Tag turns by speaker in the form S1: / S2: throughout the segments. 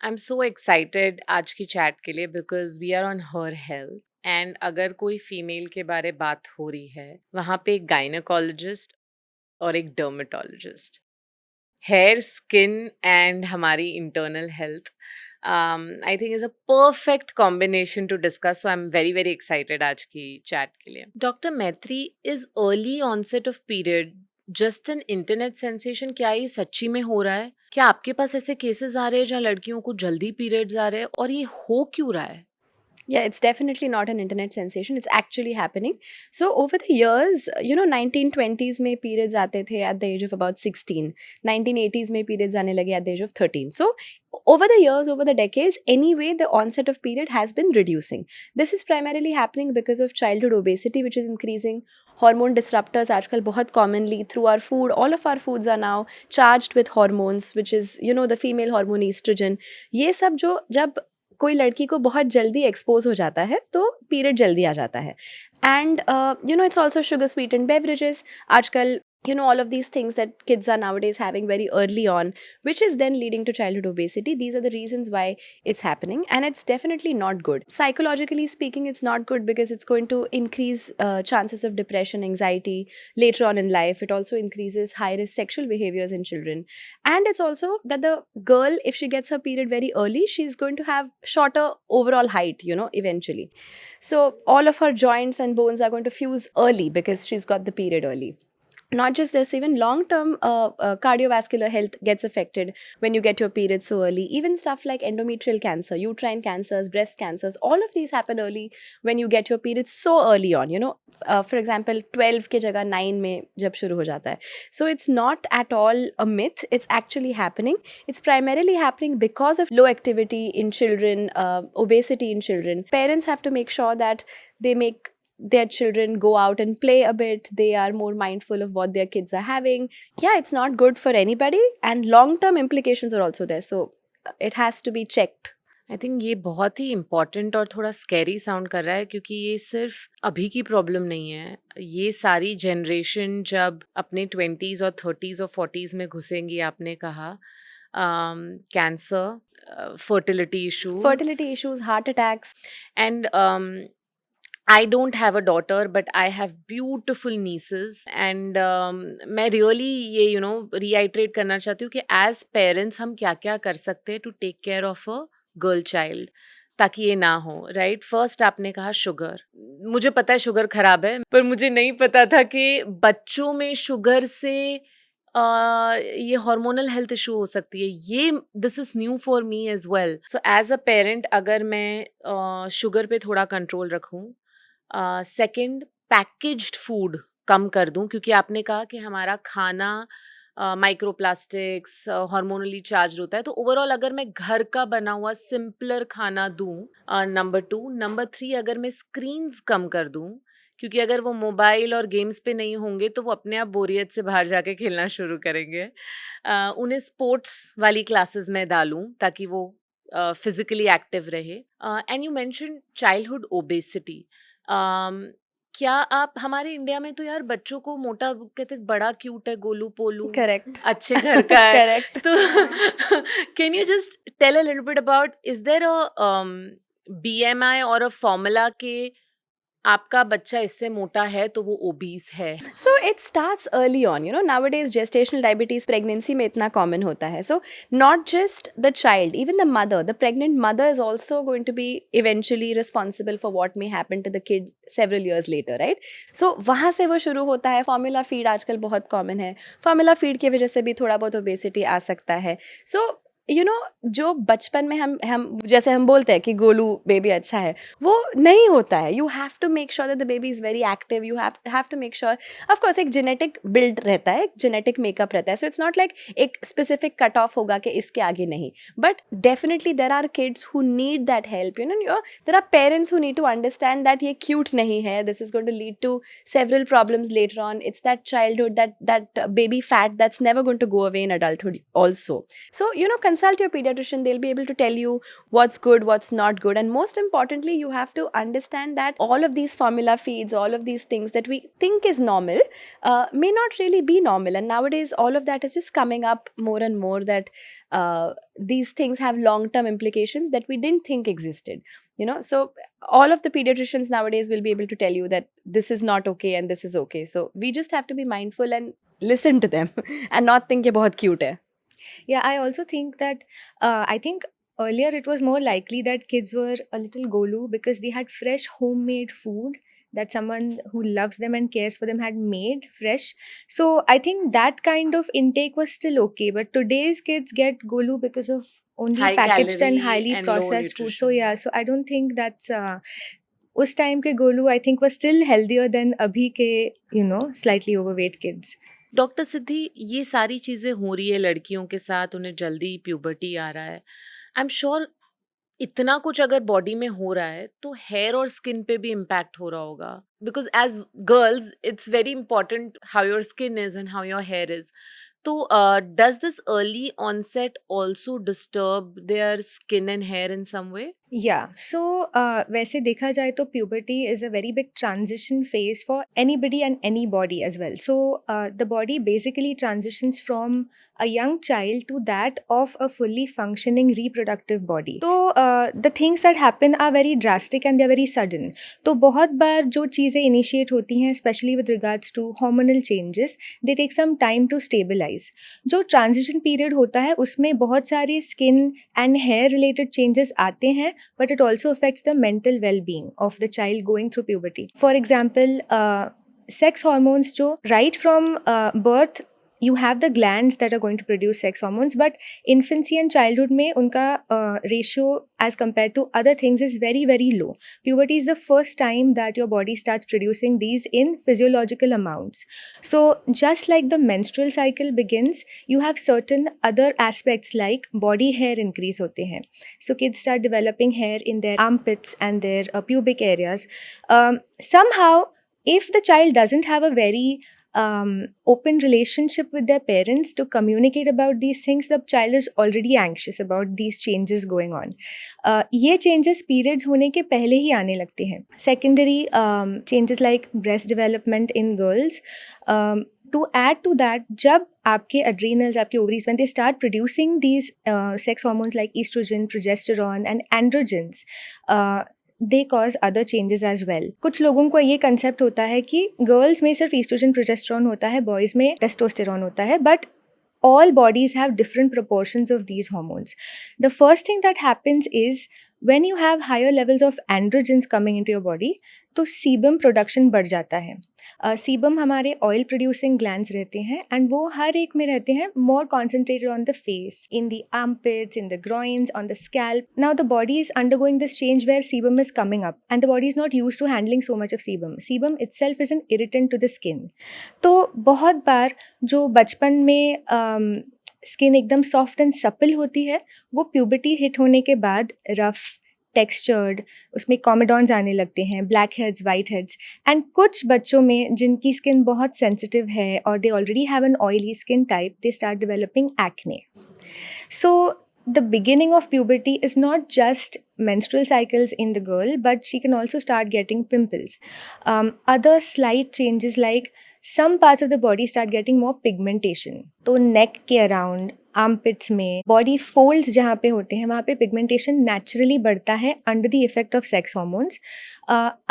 S1: I am so excited आज की chat के लिए because we are on her health and अगर कोई फीमेल के बारे बात हो रही है वहाँ पे एक गायनोकोलॉजिस्ट और एक डर्मेटोलॉजिस्ट, हेयर स्किन एंड हमारी internal health I think is a perfect combination to discuss, so I am very very excited आज की चैट के लिए. Doctor Maitri, is early onset of period just an internet sensation? क्या ये सच्ची में हो रहा है? क्या आपके पास ऐसे केसेस आ रहे हैं जहाँ लड़कियों को जल्दी पीरियड्स आ रहे हैं, और ये हो क्यों रहा है?
S2: Yeah, it's definitely not an internet sensation. It's actually happening. So over the years, 1920s में periods आते थे at the age of about 16. 1980s में periods आने लगे at the age of 13. So over the years, over the decades, anyway, the onset of period has been reducing. This is primarily happening because of childhood obesity, which is increasing. Hormone disruptors आजकल बहुत commonly through our food. All of our foods are now charged with hormones, which is, the female hormone estrogen. ये सब जो जब कोई लड़की को बहुत जल्दी एक्सपोज हो जाता है तो पीरियड जल्दी आ जाता है. And it's also sugar sweetened beverages आजकल, all of these things that kids are nowadays having very early on, which is then leading to childhood obesity. These are the reasons why it's happening, and it's definitely not good. Psychologically speaking, it's not good because it's going to increase chances of depression, anxiety later on in life. It also increases high risk sexual behaviors in children. And it's also that the girl, if she gets her period very early, she's going to have shorter overall height, eventually. So all of her joints and bones are going to fuse early because she's got the period early. Not just this, even long-term cardiovascular health gets affected when you get your period so early. Even stuff like endometrial cancer, uterine cancers, breast cancers, all of these happen early when you get your period so early on. For example, 12 के जगह 9 में जब शुरू हो जाता है. So it's not at all a myth. It's actually happening. It's primarily happening because of low activity in children, obesity in children. Parents have to make sure that they make their children go out and play a bit. They are more mindful of what their kids are having. Yeah, it's not good for anybody, and long term implications are also there, so it has to be checked.
S1: I think ये बहुत ही important और थोड़ा scary sound कर रहा है, क्योंकि ये सिर्फ अभी की प्रॉब्लम नहीं है. ये सारी जनरेशन जब अपने 20s और 30s और 40s में घुसेंगी, आपने कहा cancer, fertility issues,
S2: Fertility issues, heart attacks.
S1: And I don't have a daughter, but I have beautiful nieces, and मैं really ये reiterate करना चाहती हूँ कि as parents हम क्या क्या कर सकते हैं to take care of a girl child ताकि ये ना हो. राइट, फर्स्ट आपने कहा शुगर. मुझे पता है शुगर खराब है, पर मुझे नहीं पता था कि बच्चों में शुगर से ये हार्मोनल हेल्थ इशू हो सकती है. ये this is new for me as well. So as a parent अगर मैं शुगर पे थोड़ा कंट्रोल रखूँ, सेकंड पैकेज्ड फूड कम कर दूं, क्योंकि आपने कहा कि हमारा खाना माइक्रो प्लास्टिक्स हार्मोनली चार्ज होता है, तो ओवरऑल अगर मैं घर का बना हुआ सिंपलर खाना दूं. Number two. नंबर थ्री, अगर मैं स्क्रीन्स कम कर दूं, क्योंकि अगर वो मोबाइल और गेम्स पे नहीं होंगे तो वो अपने आप बोरियत से बाहर जाके खेलना शुरू करेंगे. उन्हें स्पोर्ट्स वाली क्लासेस में डालूं ताकि वो फिजिकली एक्टिव रहे. And you mention childhood obesity. क्या आप, हमारे इंडिया में तो यार बच्चों को मोटा कहते हैं, बड़ा क्यूट है, गोलू पोलू,
S2: Correct.
S1: अच्छे घर का है.
S2: Correct.
S1: तो can you just tell a little bit about, is there a BMI और अ फॉर्मूला के आपका बच्चा इससे मोटा है तो वो ओबीस है?
S2: So it starts early on. Nowadays gestational diabetes pregnancy में इतना common होता है. So not just the child, even the mother, the pregnant mother is also going to be eventually responsible for what may happen to the kid several years later, right? So वहाँ से वो शुरू होता है. Formula feed आजकल बहुत common है. Formula feed की वजह से भी थोड़ा बहुत obesity आ सकता है. So जो बचपन में हम जैसे हम बोलते हैं कि गोलू बेबी अच्छा है, वो नहीं होता है. You have to make sure that the baby is very active. You have to make sure, of course एक जेनेटिक बिल्ड रहता है, एक जेनेटिक मेकअप रहता है. सो इट्स नॉट लाइक एक स्पेसिफिक कट ऑफ होगा कि इसके आगे नहीं. But definitely there are kids who need that help. There are parents who need to understand that ये क्यूट नहीं है. This is going to lead to several problems later on. It's that childhood, that baby fat that's never going to go away in adulthood also. So, consult your pediatrician. They'll be able to tell you what's good, what's not good. And most importantly, you have to understand that all of these formula feeds, all of these things that we think is normal, may not really be normal. And nowadays, all of that is just coming up more and more, that these things have long-term implications that we didn't think existed. So all of the pediatricians nowadays will be able to tell you that this is not okay and this is okay. So we just have to be mindful and listen to them and not think ये बहुत cute है.
S3: Yeah, I also think that I think earlier it was more likely that kids were a little golu because they had fresh homemade food that someone who loves them and cares for them had made fresh. So I think that kind of intake was still okay. But today's kids get golu because of only
S1: High
S3: packaged and
S1: calorie
S3: highly
S1: and low
S3: processed food. So
S1: nutrition.
S3: yeah, so I don't think that's उस time के Golu I think was still healthier than अभी के slightly overweight kids.
S1: Doctor सिद्धि, ये सारी चीज़ें हो रही है लड़कियों के साथ, उन्हें जल्दी प्यूबर्टी आ रहा है। आई एम श्योर इतना कुछ अगर बॉडी में हो रहा है तो हेयर और स्किन पे भी इम्पैक्ट हो रहा होगा, because as girls it's very important how your skin is and how your hair is. तो does this early onset also disturb their skin and hair in some way?
S3: Yeah, so वैसे देखा जाए तो puberty is a very big transition phase for anybody and any body as well. So the body basically transitions from a young child to that of a fully functioning reproductive body. So the things that happen are very drastic and they're very sudden. तो बहुत बार जो चीज़ें initiate होती हैं, especially with regards to hormonal changes, they take some time to stabilize. जो transition period होता है उसमें बहुत सारी skin and hair related changes आते हैं, but it also affects the mental well-being of the child going through puberty. For example, sex hormones जो right from birth you have the glands that are going to produce sex hormones, but infancy and childhood में उनका ratio as compared to other things is very very low. Puberty is the first time that your body starts producing these in physiological amounts. So just like the menstrual cycle begins, you have certain other aspects like body hair increase होते हैं. So kids start developing hair in their armpits and their pubic areas. Somehow, if the child doesn't have a very open relationship with their parents to communicate about these things, the child is already anxious about these changes going on. ये changes periods होने के पहले ही आने लगते हैं. Secondary changes like breast development in girls. To add to that, जब आपके adrenals, आपके ovaries, when they start producing these sex hormones like estrogen, progesterone and androgens, they cause other changes as well. कुछ लोगों को ये concept होता है कि girls में सिर्फ estrogen, progesterone होता है, boys में testosterone होता है, but all bodies have different proportions of these hormones. The first thing that happens is when you have higher levels of androgens coming into your body, तो sebum production बढ़ जाता है. Sebum हमारे oil producing glands रहते हैं and वो हर एक में रहते हैं more concentrated on the face, in the armpits, in the groins, on the scalp. Now the body is undergoing this change where sebum is coming up and the body is not used to handling so much of sebum. Sebum itself is an irritant to the skin. तो बहुत बार जो बचपन में skin एकदम soft and supple होती है वो puberty hit होने के बाद रफ टेक्सचर्ड, उसमें कॉमेडॉन्स आने लगते हैं, black heads, white heads. And कुछ बच्चों में जिनकी स्किन बहुत सेंसिटिव है और they already have an oily skin type, they start developing acne. So the beginning of puberty is not just menstrual cycles in the girl, but she can also start getting pimples. Other slight changes like some parts of the body start getting more pigmentation. तो neck के around, armpits में, body folds जहाँ पे होते हैं वहाँ पे pigmentation naturally बढ़ता है under the effect of sex hormones.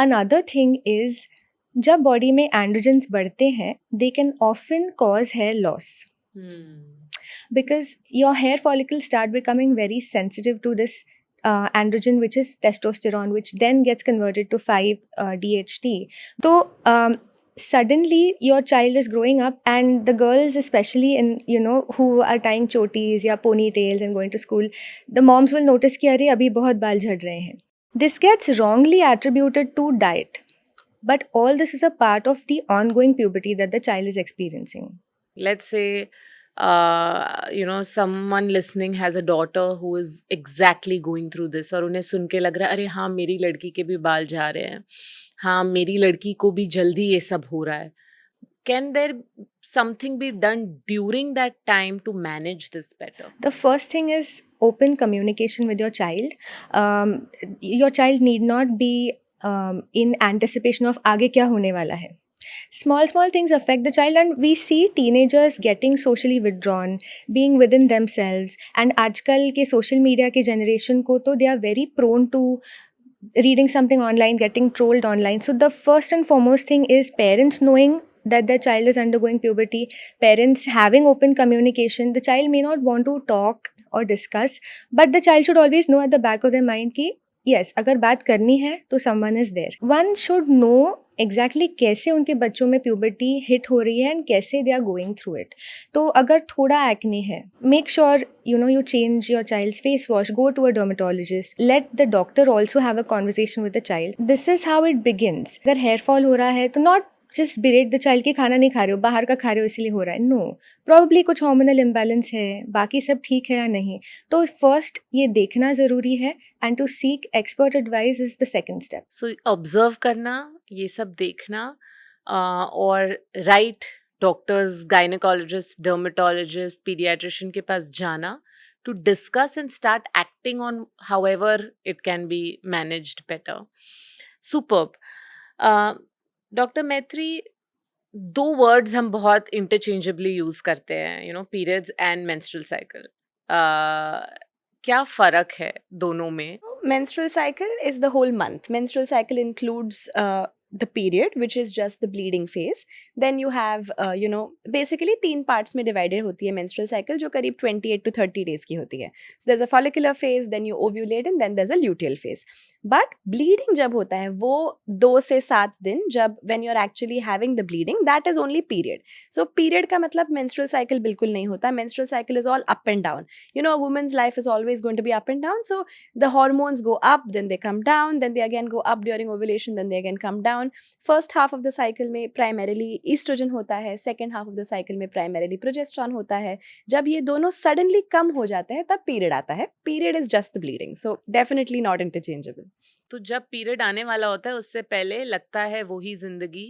S3: Another thing is जब body में androgens बढ़ते हैं, they can often cause hair loss. Because your hair follicles start becoming very sensitive to this androgen, which is testosterone, which then gets converted to 5-DHT. So suddenly your child is growing up and the girls especially who are tying chotis या ponytails and going to school, the moms will notice कि अरे अभी बहुत बाल झड़ रहे हैं. This gets wrongly attributed to diet, but all this is a part of the ongoing puberty that the child is experiencing.
S1: Let's say someone listening has a daughter who is exactly going through this और उन्हें सुन के लग रहा है अरे हाँ मेरी लड़की के भी बाल जा रहे हैं, हाँ मेरी लड़की को भी जल्दी ये सब हो रहा है. Can there something be done during that time to manage this better?
S3: The first thing is open communication with your child. Your child need not be in anticipation of आगे क्या होने वाला है. Small things affect the child, and we see teenagers getting socially withdrawn, being within themselves. And आजकल के social media के generation को तो they are very prone to reading something online, getting trolled online. So the first and foremost thing is parents knowing that their child is undergoing puberty, parents having open communication. The child may not want to talk or discuss, but the child should always know at the back of their mind कि yes, अगर बात करनी है तो someone is there. One should know exactly कैसे उनके बच्चों में प्यूबर्टी हिट हो रही है एंड कैसे they are going through it. तो अगर थोड़ा एक्ने है, make sure you change your child's face wash, go to a dermatologist, let the doctor also have a conversation with the child. This is how it begins. अगर hair fall हो रहा है तो not just बिरेट the child कि खाना नहीं खा रहे हो, बाहर का खा रहे हो इसलिए हो रहा है. नो, प्रॉब्ली कुछ हार्मोनल इम्बैलेंस है, बाकी सब ठीक है या नहीं. तो फर्स्ट ये देखना ज़रूरी है and to seek expert advice is the second step.
S1: So observe करना, ये सब देखना, और right doctors, gynaecologist, dermatologist, paediatrician के पास जाना to discuss and start acting on however it can be managed better. Superb. Doctor Maitri, दो वर्ड्स हम बहुत इंटरचेंजेबली यूज करते हैं, पीरियड्स एंड मेंस्ट्रुअल साइकिल. क्या फर्क है दोनों में?
S2: Menstrual cycle is the whole month. Menstrual cycle includes the period, which is just the bleeding phase. Then you have, basically 3 parts में divided होती है menstrual cycle, जो करीब 28 to 30 days की होती है. So there's a follicular phase, then you ovulate, and then there's a luteal phase. But bleeding जब होता है वो 2 से 7 दिन, जब when you're actually having the bleeding, that is only period. So period का मतलब menstrual cycle बिल्कुल नहीं होता. Menstrual cycle is all up and down. A woman's life is always going to be up and down. So the hormones go up, then they come down, then they again go up during ovulation, then they again come down. First half of the cycle में primarily estrogen होता है, second half of the cycle में primarily progesterone होता है. जब ये दोनों suddenly कम हो जाते हैं तब period आता है. Period is just the bleeding, so definitely not interchangeable.
S1: तो जब पीरियड आने वाला होता है उससे पहले लगता है वही जिंदगी.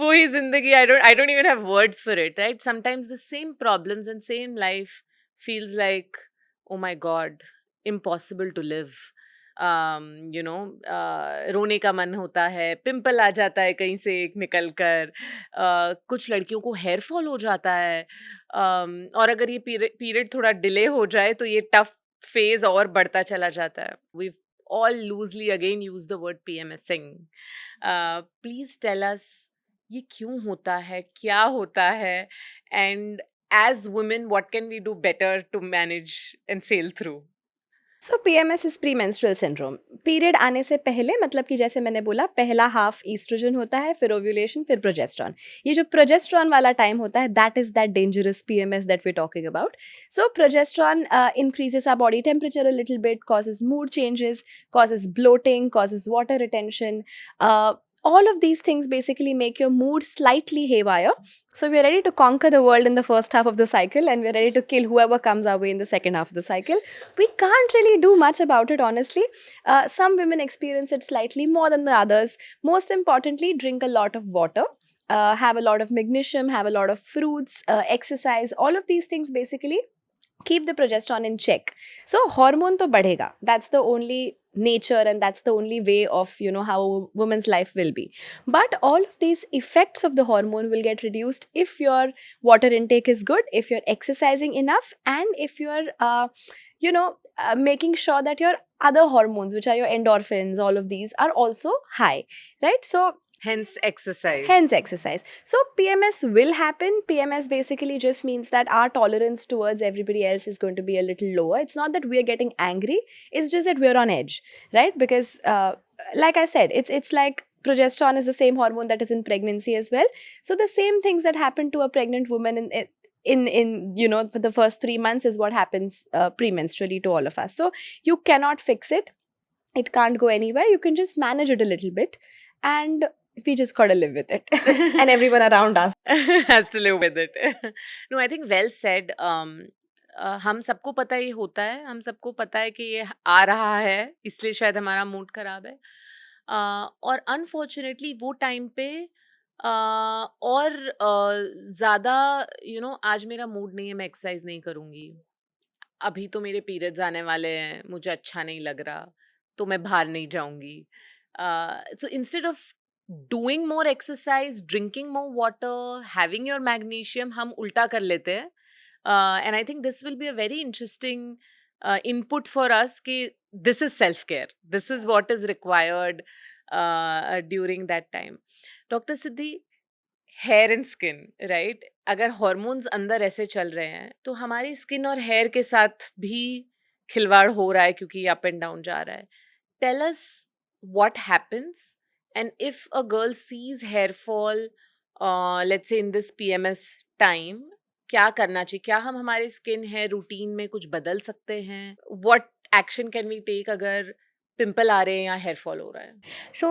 S1: वही जिंदगी. I don't even have words for it, right? Sometimes the same problems and same life feels like, oh my god, impossible to live. रोने का मन होता है, पिंपल आ जाता है कहीं से एक निकल कर, कुछ लड़कियों को हेयर फॉल हो जाता है, और अगर ये पीरियड थोड़ा डिले हो जाए तो ये टफ फेज और बढ़ता चला जाता है. We all loosely again use the word PMSing. Please tell us ये क्यों होता है, क्या होता है, and as women what can we do better to manage and sail through?
S2: So PMS is premenstrual syndrome. Period आने से पहले, मतलब कि जैसे मैंने बोला, पहला हाफ ईस्ट्रोजन होता है, फिर ओव्यूलेशन, फिर प्रोजेस्ट्रॉन. ये जो प्रोजेस्ट्रॉन वाला टाइम होता है, that is that dangerous PMS that we're talking about. So progesterone increases our body temperature a little bit, causes mood changes, causes bloating, causes water retention. All of these things basically make your mood slightly haywire. So we're ready to conquer the world in the first half of the cycle, and we're ready to kill whoever comes our way in the second half of the cycle. We can't really do much about it, honestly. Some women experience it slightly more than the others. Most importantly, drink a lot of water. Have a lot of magnesium, have a lot of fruits, exercise. All of these things basically keep the progesterone in check. So hormone to badhega. That's the only nature, and that's the only way of how a woman's life will be. But all of these effects of the hormone will get reduced if your water intake is good, if you're exercising enough, and if you're making sure that your other hormones, which are your endorphins, all of these are also high, right? So
S1: hence exercise.
S2: So PMS will happen. PMS basically just means that our tolerance towards everybody else is going to be a little lower. It's not that we are getting angry, it's just that we're on edge, right? Because like I said, it's like progesterone is the same hormone that is in pregnancy as well. So the same things that happen to a pregnant woman in for the first 3 months is what happens premenstrually to all of us. So you cannot fix it. It can't go anywhere. You can just manage it a little bit, and we just gotta live with it. And everyone around us
S1: has to live with it. No, I think well said. हम सबको पता ही होता है, हम सबको पता है कि ये आ रहा है, इसलिए शायद हमारा मूड खराब है. और अनफॉर्चुनेटली वो टाइम पे और ज़्यादा आज मेरा मूड नहीं है, मैं एक्सरसाइज नहीं करूँगी, अभी तो मेरे पीरियड्स आने वाले हैं, मुझे अच्छा नहीं लग रहा, तो मैं बाहर नहीं जाऊँगी। So instead of doing more exercise, drinking more water, having your magnesium, हम उल्टा कर लेते हैं। And I think this will be a very interesting input for us कि this is self care, this is what is required during that time. Doctor Siddhi, hair and skin, right? अगर hormones अंदर ऐसे चल रहे हैं तो हमारी स्किन और हेयर के साथ भी खिलवाड़ हो रहा है, क्योंकि अप एंड डाउन जा रहा है। Tell us what happens, and if a girl sees hair fall, let's say in this PMS time, क्या करना चाहिए? क्या हम हमारे स्किन हेयर रूटीन में कुछ बदल सकते हैं? What action can we take अगर पिंपल आ रहे हैं या हेयर फॉल हो रहा है?
S3: So,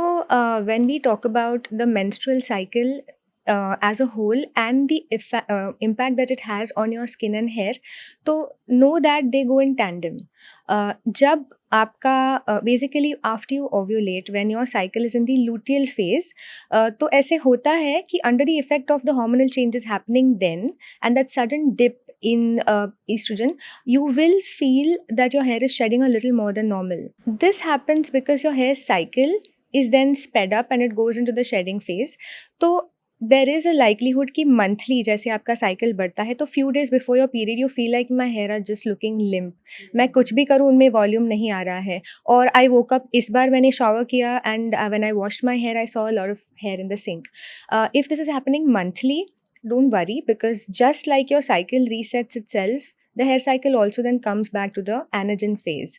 S3: when we talk about the menstrual cycle as a whole and the impact that it has on your skin and hair, तो know that they go in tandem. जब आपका basically after you ovulate when your cycle is in the luteal phase, तो ऐसे होता है कि under the effect of the hormonal changes happening then and that sudden dip in estrogen, you will feel that your hair is shedding a little more than normal. This happens because your hair cycle is then sped up and it goes into the shedding phase. तो there is a likelihood कि monthly जैसे आपका cycle बढ़ता है तो few days before your period you feel like my hair are just looking limp, मैं कुछ भी करूँ उनमें वॉल्यूम नहीं आ रहा है, और आई वोक अप, इस बार मैंने शावर किया and when I washed my hair I saw a lot of hair in the sink. If this is happening monthly, don't worry, because just like your cycle resets itself, the hair cycle also then comes back to the anagen phase.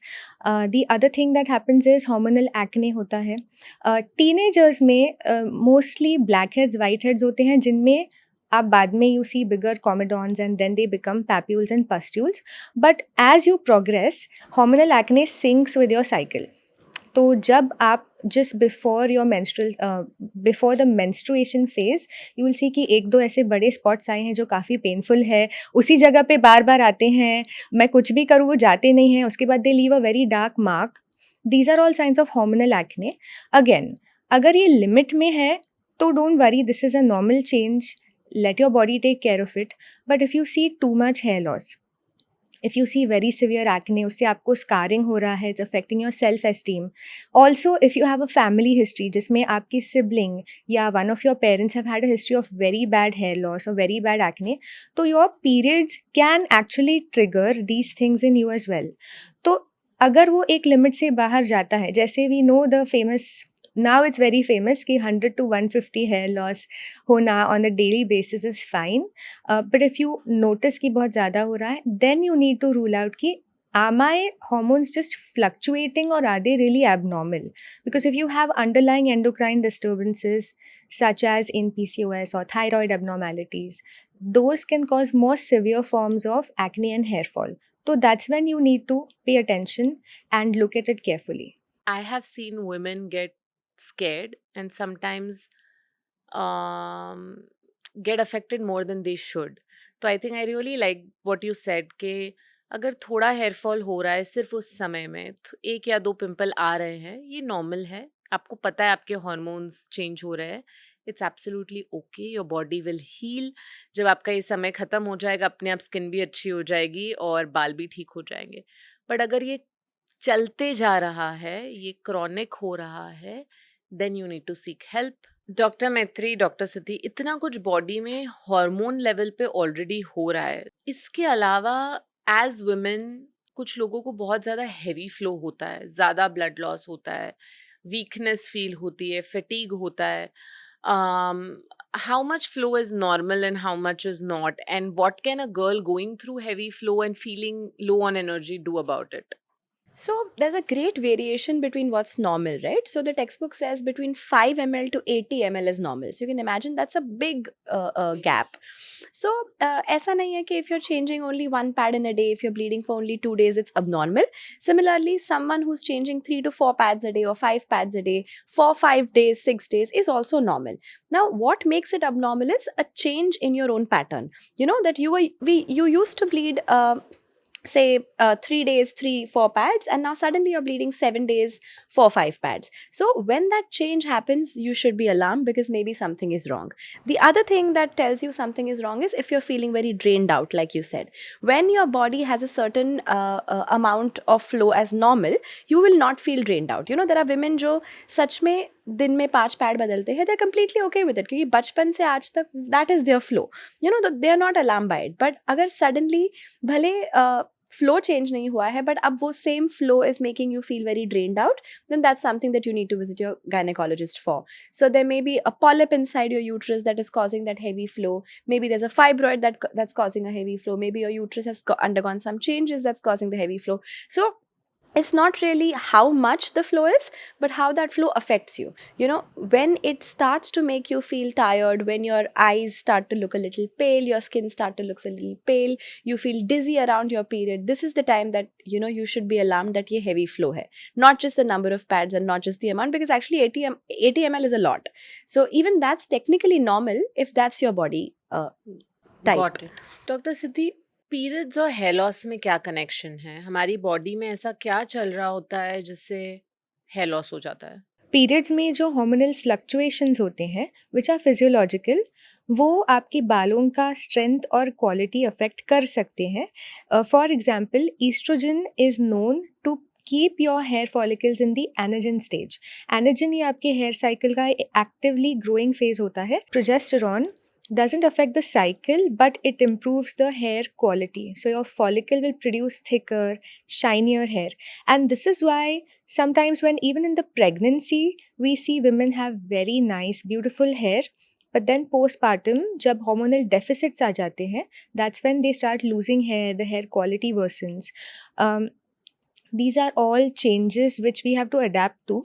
S3: The other thing that happens is hormonal acne होता है. Teenagers में mostly blackheads, whiteheads होते हैं जिनमें आप बाद में you see bigger comedons and then they become papules and pustules. But as you progress, hormonal acne syncs with your cycle. तो जब आप just before the menstruation phase you will see कि एक दो ऐसे बड़े स्पॉट्स आए हैं जो काफ़ी पेनफुल है, उसी जगह पे बार बार आते हैं, मैं कुछ भी करूँ वो जाते नहीं हैं, उसके बाद they leave a very dark mark. These are all signs of hormonal acne. Again, अगर ये लिमिट में है तो don't worry, this is a normal change, let your body take care of it. But if you see too much hair loss, if you see very severe acne, उससे आपको scarring हो रहा है, it's affecting your self esteem. Also, if you have a family history जिसमें आपकी sibling या one of your parents have had a history of very bad hair loss or very bad acne, तो your periods can actually trigger these things in you as well. तो अगर वो एक limit से बाहर जाता है, जैसे we know the famous, now it's very famous कि 100 to 150 hair loss होना on a daily basis is fine. But if you notice कि बहुत ज़्यादा हो रहा है, then you need to rule out कि are my hormones just fluctuating or are they really abnormal? Because if you have underlying endocrine disturbances such as in PCOS or thyroid abnormalities, those can cause more severe forms of acne and hair fall. So that's when you need to pay attention and look at it carefully.
S1: I have seen women get scared and sometimes get affected more than they should. तो I think I really like what you said कि अगर थोड़ा hair fall हो रहा है सिर्फ उस समय में, एक या दो पिंपल आ रहे हैं, ये नॉर्मल है, आपको पता है आपके हार्मोन्स चेंज हो रहे हैं, it's absolutely okay, your body will heal. जब आपका ये समय ख़त्म हो जाएगा, अपने आप स्किन भी अच्छी हो जाएगी और बाल भी ठीक हो जाएंगे. बट अगर ये चलते जा रहा है, ये क्रॉनिक हो रहा है, then you need to seek help. Doctor Maitri, doctor Siddhi, इतना कुछ बॉडी में हार्मोन लेवल पे ऑलरेडी हो रहा है, इसके अलावा एज वुमेन कुछ लोगों को बहुत ज़्यादा हैवी फ्लो होता है, ज़्यादा ब्लड लॉस होता है, वीकनेस फील होती है, फटीग होता है. How much flow is normal and how much is not, and what can a girl going through heavy flow and feeling low on energy do about it?
S2: So there's a great variation between what's normal, right? So the textbook says between 5 ml to 80 ml is normal. So you can imagine that's a big gap. So ऐसा नहीं है कि if you're changing only one pad in a day, if you're bleeding for only 2 days, it's abnormal. Similarly, someone who's changing 3 to 4 pads a day or 5 pads a day for 5 days, 6 days is also normal. Now, what makes it abnormal is a change in your own pattern. You know that you used to bleed say 3 days 3-4 pads, and now suddenly you're bleeding 7 days 4-5 pads. So when that change happens, you should be alarmed because maybe something is wrong. The other thing that tells you something is wrong is if you're feeling very drained out, like you said. When your body has a certain amount of flow as normal, you will not feel drained out. You know, there are women जो सच में दिन में 5 pad बदलते हैं, they're completely okay with it, क्योंकि बचपन से आज तक that is their flow. You know, they are not alarmed by it. But अगर suddenly भले flow change नहीं हुआ है, but अब वो same flow is making you feel very drained out, then that's something that you need to visit your gynecologist for. So there may be a polyp inside your uterus that is causing that heavy flow. Maybe there's a fibroid that's causing a heavy flow. Maybe your uterus has undergone some changes that's causing the heavy flow. So it's not really how much the flow is, but how that flow affects you. You know, when it starts to make you feel tired, when your eyes start to look a little pale, your skin start to look a little pale, you feel dizzy around your period, this is the time that, you know, you should be alarmed that ye heavy flow hai. Not just the number of pads and not just the amount, because actually 80 ml is a lot. So even that's technically normal if that's your body type.
S1: Got it. Doctor Siddhi, periods और hair loss में क्या connection है? हमारी body में ऐसा क्या चल रहा होता है जिससे हेयर लॉस हो जाता है?
S3: पीरियड्स में जो हार्मोनल फ्लक्चुएशंस होते हैं विच आर फिजियोलॉजिकल, वो आपके बालों का स्ट्रेंथ और क्वालिटी अफेक्ट कर सकते हैं. For example, oestrogen is known to keep your hair follicles in the anagen stage. Anagen ये आपके हेयर साइकिल का एक्टिवली ग्रोइंग फेज होता है. Progesterone doesn't affect the cycle, but it improves the hair quality. So your follicle will produce thicker, shinier hair. And this is why sometimes when even in the pregnancy, we see women have very nice, beautiful hair. But then postpartum, जब hormonal deficits आ जाते हैं, that's when they start losing hair, the hair quality worsens. These are all changes which we have to adapt to.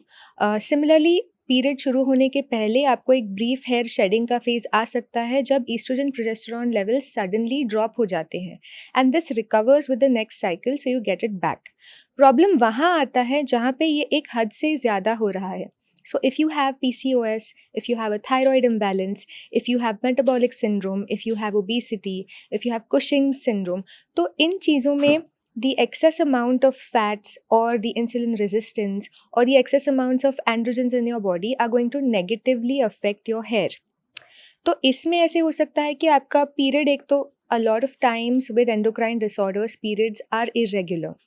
S3: Similarly, period शुरू होने के पहले आपको एक brief hair shedding का फेज आ सकता है जब oestrogen progesterone levels suddenly drop हो जाते हैं, and this recovers with the next cycle, so you get it back. Problem वहाँ आता है जहाँ पे ये एक हद से ज़्यादा हो रहा है. So if you have PCOS, if you have a thyroid imbalance, if you have metabolic syndrome, if you have obesity, if you have Cushing's syndrome, तो इन चीज़ों में the excess amount of fats or the insulin resistance or the excess amounts of androgens in your body are going to negatively affect your hair. तो इसमें ऐसे हो सकता है कि आपका पीरियड, एक तो a lot of times with endocrine disorders, periods are irregular.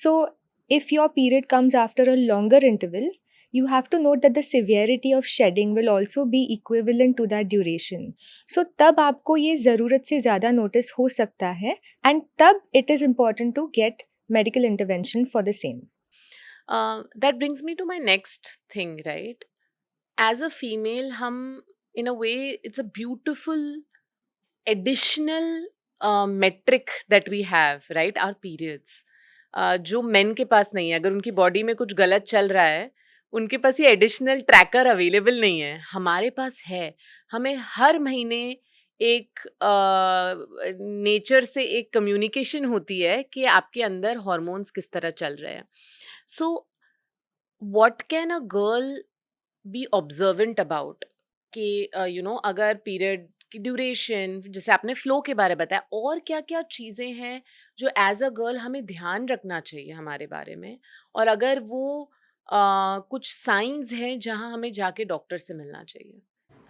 S3: So if your period comes after a longer interval, you have to note that the severity of shedding will also be equivalent to that duration. So तब आपको ये ज़रूरत से ज़्यादा notice हो सकता है, and तब it is important to get medical intervention for the same.
S1: That brings me to my next thing, right? As a female, हम in a way, it's a beautiful additional metric that we have, right? Our periods. जो men के पास नहीं है. अगर उनकी body में कुछ गलत चल रहा है, उनके पास ये एडिशनल ट्रैकर अवेलेबल नहीं है. हमारे पास है. हमें हर महीने एक नेचर से एक कम्युनिकेशन होती है कि आपके अंदर हार्मोन्स किस तरह चल रहे हैं. So what can a girl be observant about कि यू नो अगर पीरियड की ड्यूरेशन, जैसे आपने फ्लो के बारे बताया, और क्या क्या चीज़ें हैं जो एज अ गर्ल हमें ध्यान रखना चाहिए हमारे बारे में, और अगर वो कुछ साइंस हैं जहाँ हमें जाके डॉक्टर से मिलना चाहिए.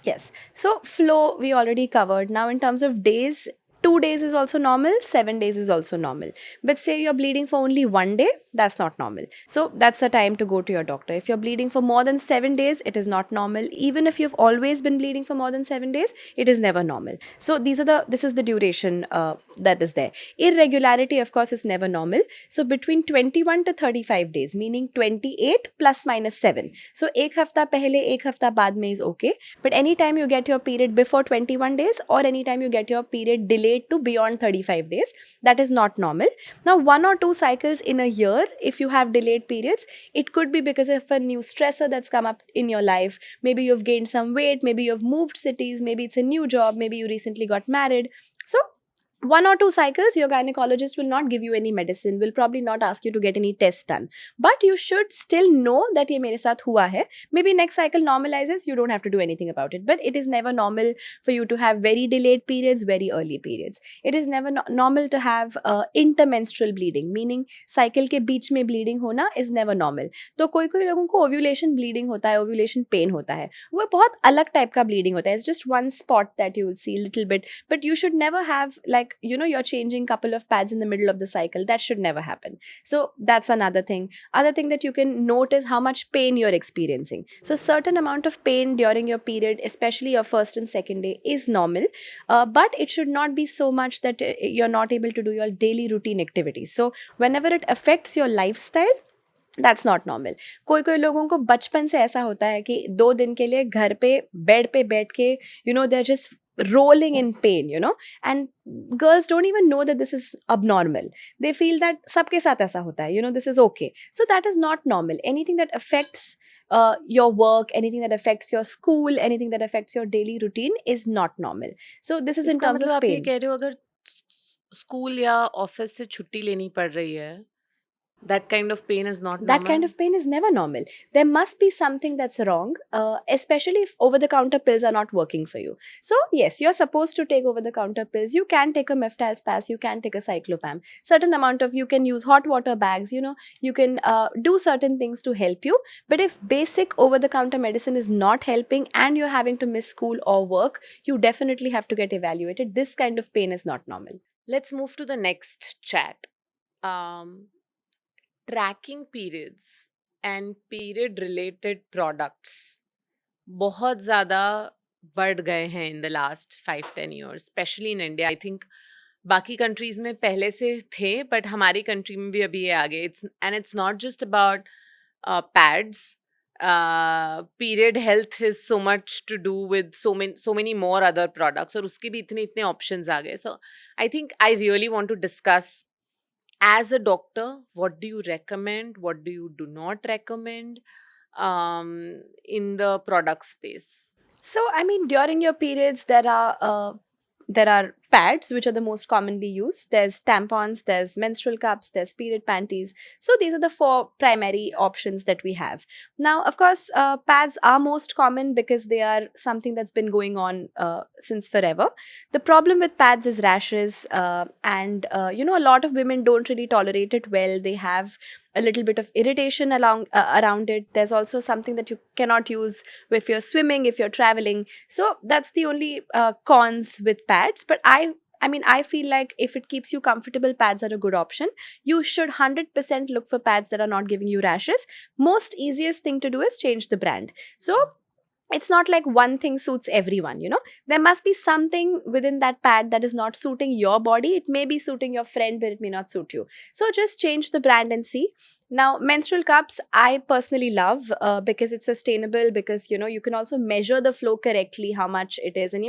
S2: Yes. So flow we already covered. Now in terms of days, 2 days is also normal, 7 days is also normal. But say you're bleeding for only 1 day, that's not normal. So that's the time to go to your doctor. If you're bleeding for more than 7 days, it is not normal. Even if you've always been bleeding for more than 7 days, it is never normal. So this is the duration that is there. Irregularity, of course, is never normal. So between 21 to 35 days, meaning 28 plus minus 7. So एक हफ्ता पहले एक हफ्ता बाद में is okay. But anytime you get your period before 21 days or anytime you get your period delayed to beyond 35 days, that is not normal. Now 1 or 2 cycles in a year, if you have delayed periods, it could be because of a new stressor that's come up in your life. Maybe you've gained some weight, maybe you've moved cities, maybe it's a new job, maybe you recently got married. So 1 or 2 cycles, your gynecologist will not give you any medicine, will probably not ask you to get any tests done. But you should still know that ye mere sath hua hai. Maybe next cycle normalizes, you don't have to do anything about it. But it is never normal for you to have very delayed periods, very early periods. It is never normal to have intermenstrual bleeding, meaning cycle ke beech mein bleeding hona is never normal. तो कोई कोई लोगों को ovulation bleeding होता है, ovulation pain होता है, वो बहुत अलग टाइप का bleeding होता है. It's just one spot that you will see little bit, but you should never have, like, you're changing couple of pads in the middle of the cycle. That should never happen. So that's another thing. Other thing that you can note is how much pain you're experiencing. So certain amount of pain during your period, especially your first and second day, is normal, but it should not be so much that you're not able to do your daily routine activities. So whenever it affects your lifestyle, that's not normal. कोई कोई लोगों को बचपन से ऐसा होता है कि 2 दिन के लिए घर पे बेड पे बैठ के they are just rolling in pain, and girls don't even know that this is abnormal. They feel that सबके साथ ऐसा होता है, this is okay. So that is not normal. Anything that affects your work, anything that affects your school, anything that affects your daily routine is not normal. So this is in
S1: इसका
S2: terms
S1: मतलब
S2: of
S1: आप ये
S2: pain.
S1: कह रहे हो अगर school या office से छुट्टी लेनी पड़ रही है, that kind of pain is not
S2: That kind
S1: normal?
S2: of pain is never normal. There must be something that's wrong, especially if over-the-counter pills are not working for you. So yes, you're supposed to take over-the-counter pills. You can take a Meftal Spas, you can take a Cyclopam. Certain amount of, you can use hot water bags, you can do certain things to help you. But if basic over-the-counter medicine is not helping and you're having to miss school or work, you definitely have to get evaluated. This kind of pain is not normal.
S1: Let's move to the next chat. Tracking periods and period related products बहुत ज़्यादा बढ़ गए हैं in the last 5-10 years, especially in India. I think बाकी countries में पहले से थे, but हमारी country में भी अभी ये आ गए. It's not just about pads. Period health is so much to do with so many more other products, और उसके भी इतने options आ गए. So I think I really want to discuss, as a doctor, what do you recommend, what do you do not recommend in the product space?
S2: So, I mean, during your periods, there are pads, which are the most commonly used. There's tampons, there's menstrual cups, there's period panties. So these are the 4 primary options that we have. Now, of course, pads are most common because they are something that's been going on since forever. The problem with pads is rashes, and a lot of women don't really tolerate it well. They have a little bit of irritation around it. There's also something that you cannot use if you're swimming, if you're traveling. So that's the only cons with pads. But I feel like if it keeps you comfortable, pads are a good option. You should 100% look for pads that are not giving you rashes. Most easiest thing to do is change the brand. So it's not like one thing suits everyone, There must be something within that pad that is not suiting your body. It may be suiting your friend, but it may not suit you. So just change the brand and see. Now, menstrual cups, I personally love because it's sustainable, because, you can also measure the flow correctly, how much it is. And,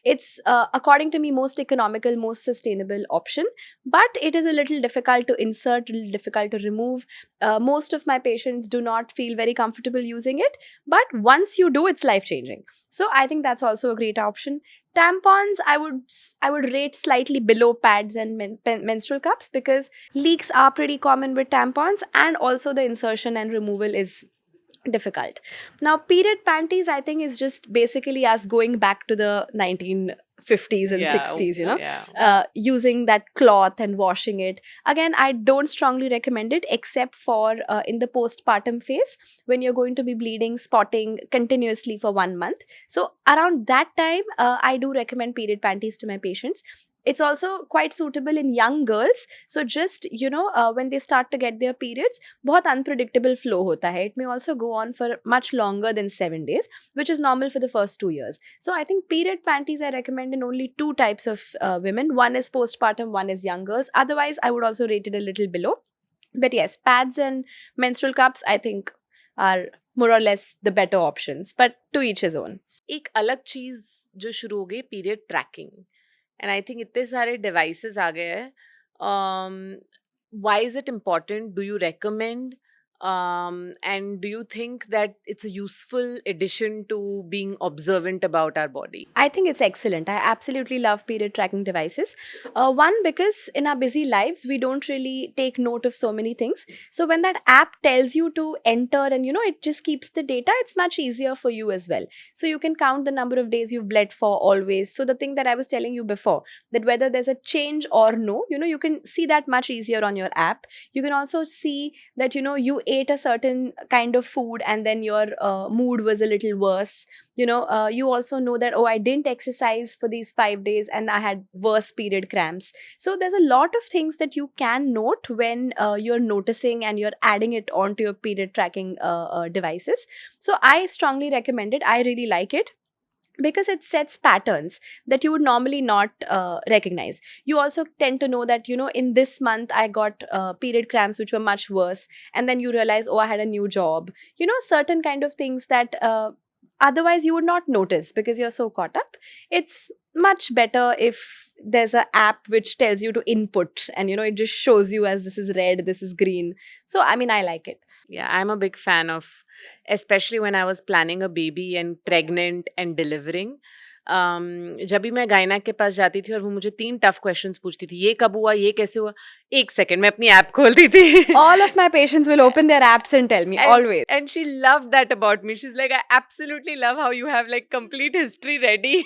S2: it's, according to me, most economical, most sustainable option. But it is a little difficult to insert, a little difficult to remove. Most of my patients do not feel very comfortable using it. But once you do, it's life-changing. So I think that's also a great option. Tampons, I would rate slightly below pads and menstrual cups, because leaks are pretty common with tampons, and also the insertion and removal is difficult. Now, period panties, I think, is just basically us going back to the 1950s and 60s,
S1: Yeah.
S2: using that cloth and washing it. Again, I don't strongly recommend it, except for in the postpartum phase, when you're going to be bleeding, spotting continuously for 1 month. So around that time, I do recommend period panties to my patients. It's also quite suitable in young girls. So just, when they start to get their periods, बहुत unpredictable flow होता है. It may also go on for much longer than 7 days, which is normal for the first 2 years. So I think period panties I recommend in only 2 types of women. One is postpartum, one is young girls. Otherwise, I would also rate it a little below. But yes, pads and menstrual cups, I think, are more or less the better options. But to each his own.
S1: एक अलग चीज जो शुरू हो गई, period tracking. And I think इतने सारे devices आ गए हैं. Why is it important? Do you recommend And do you think that it's a useful addition to being observant about our body?
S2: I think it's excellent. I absolutely love period tracking devices. One, because in our busy lives, we don't really take note of so many things. So when that app tells you to enter and it just keeps the data, it's much easier for you as well. So you can count the number of days you've bled for always. So the thing that I was telling you before, that whether there's a change or no, you can see that much easier on your app. You can also see that, you ate a certain kind of food and then your mood was a little worse. You also know that, oh, I didn't exercise for these 5 days and I had worse period cramps. So there's a lot of things that you can note when you're noticing and you're adding it onto your period tracking devices. So I strongly recommend it. I really like it because it sets patterns that you would normally not recognize. You also tend to know that, in this month I got period cramps which were much worse, and then you realize, oh, I had a new job. Certain kind of things that otherwise you would not notice because you're so caught up. It's much better if there's an app which tells you to input, and it just shows you as this is red, this is green. So I mean, I like it.
S1: Yeah, I'm a big fan of, especially when I was planning a baby and pregnant and delivering. जब भी मैं गायना के पास जाती थी और वो मुझे 3 टफ क्वेश्चंस पूछती थी, ये कब हुआ, ये कैसे हुआ, 1 सेकंड मैं अपनी ऐप खोलती थी.
S2: All of my patients will open their apps and tell me, always.
S1: And she loved that about me. She's like, I absolutely love how you have like complete history ready.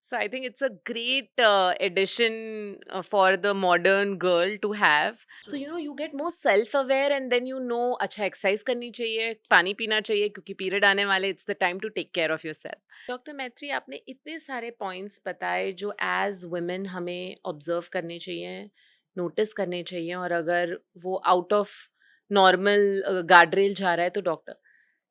S1: So I think it's a great addition for the modern girl to have. So you get more self-aware, and then अच्छा exercise करनी चाहिए, पानी पीना चाहिए क्योंकि period आने वाले, it's the time to take care of yourself. Dr. Maitri, आपने इतने सारे points बताए जो as women हमें observe करने चाहिए, notice करने चाहिए, और अगर वो out of normal guardrail जा रहा है तो doctor.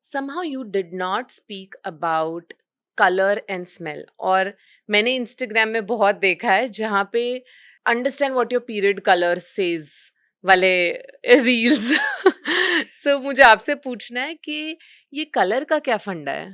S1: Somehow you did not speak about color and smell. और मैंने Instagram में बहुत देखा है जहाँ पे understand what your period color says वाले reels. So मुझे आपसे पूछना है कि ये कलर का क्या फंडा है?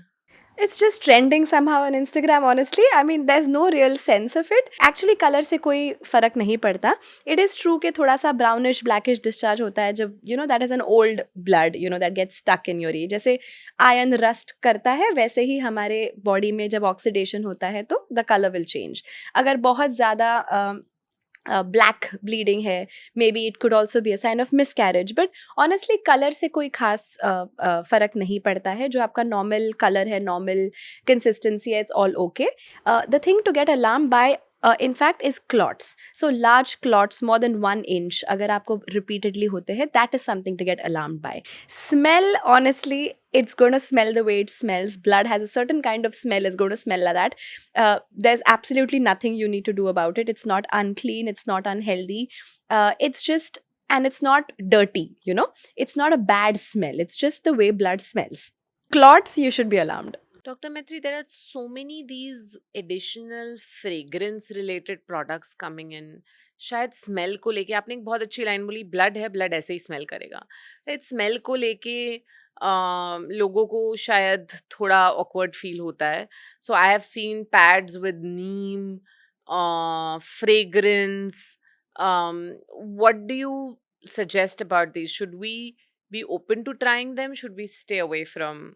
S2: It's just trending somehow on Instagram, honestly. I mean, there's no real sense of it. Actually, color से कोई फर्क नहीं पड़ता. It is true कि थोड़ा सा brownish, blackish discharge होता है जब, that is an old blood, that gets stuck in your ear. जैसे iron rust करता है, वैसे ही हमारे body में जब oxidation होता है तो the color will change. अगर बहुत ज़्यादा black bleeding है, maybe it could also be a sign of miscarriage. But honestly, color से कोई खास फर्क नहीं पड़ता है. जो आपका normal color है, normal consistency है, it's all okay. The thing to get alarmed by, in fact, is clots. So large clots more than 1 inch अगर आपको repeatedly होते हैं, that is something to get alarmed by. Smell, honestly, it's going to smell the way it smells. Blood has a certain kind of smell. It's going to smell like that. There's absolutely nothing you need to do about it. It's not unclean. It's not unhealthy. It's just, and it's not dirty, It's not a bad smell. It's just the way blood smells. Clots, you should be alarmed.
S1: Dr. Maitri, there are so many these additional fragrance related products coming in. शायद smell को लेके आपने एक बहुत अच्छी line बोली, blood है, blood ऐसे ही स्मेल करेगा. स्मेल को लेके लोगों को शायद थोड़ा awkward फील होता है. So I have seen pads with neem fragrance. What do you suggest about these? Should we be open to trying them? Should we stay away from?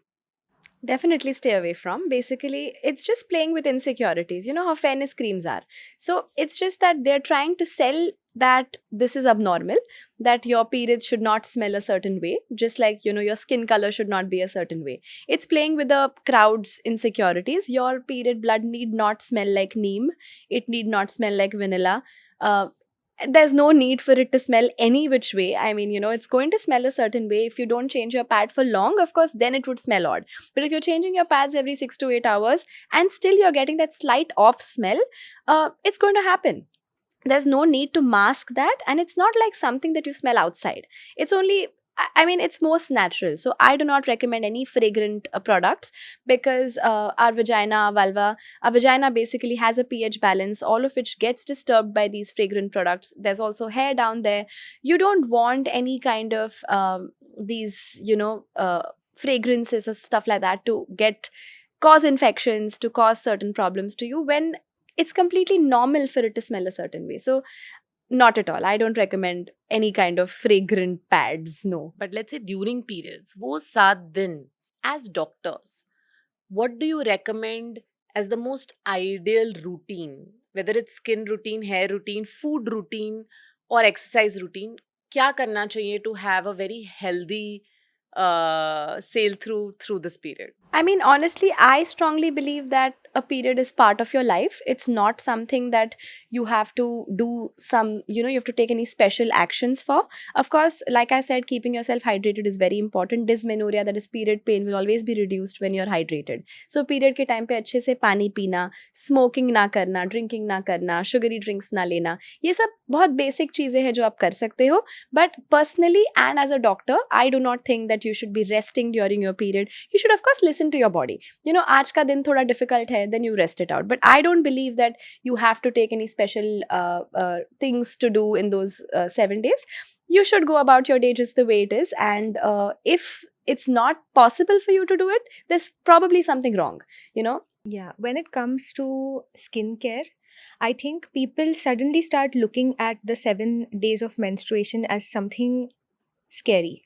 S2: Definitely stay away from. Basically, it's just playing with insecurities. You know how fairness creams are. So it's just that they're trying to sell that this is abnormal, that your periods should not smell a certain way, just like, your skin color should not be a certain way. It's playing with the crowd's insecurities. Your period blood need not smell like neem. It need not smell like vanilla. There's no need for it to smell any which way. I mean, it's going to smell a certain way. If you don't change your pad for long, of course, then it would smell odd. But if you're changing your pads every 6 to 8 hours and still you're getting that slight off smell, it's going to happen. There's no need to mask that, and it's not like something that you smell outside. It's only, I mean, it's most natural. So I do not recommend any fragrant products because our vagina basically has a pH balance, all of which gets disturbed by these fragrant products. There's also hair down there. You don't want any kind of these, fragrances or stuff like that to cause infections, to cause certain problems to you when it's completely normal for it to smell a certain way. So Not at all. I don't recommend any kind of fragrant pads. No.
S1: But let's say during periods, वो 7 दिन, as doctors, what do you recommend as the most ideal routine? Whether it's skin routine, hair routine, food routine, or exercise routine, क्या करना चाहिए to have a very healthy sail through this period?
S2: I mean, honestly, I strongly believe that a period is part of your life. It's not something that you have to do some, you have to take any special actions for. Of course, like I said, keeping yourself hydrated is very important. Dysmenorrhea, that is period pain, will always be reduced when you're hydrated. So period के time पे अच्छे से पानी पीना, smoking ना करना, drinking ना करना, sugary drinks ना लेना, ये सब बहुत basic चीजें हैं जो आप कर सकते हो. But personally and as a doctor, I do not think that you should be resting during your period. You should of course listen to your body. आज का दिन थोड़ा difficult है, then you rest it out. But I don't believe that you have to take any special things to do in those 7 days. You should go about your day just the way it is. And if it's not possible for you to do it, there's probably something wrong.
S3: Yeah, when it comes to skincare, I think people suddenly start looking at the 7 days of menstruation as something scary.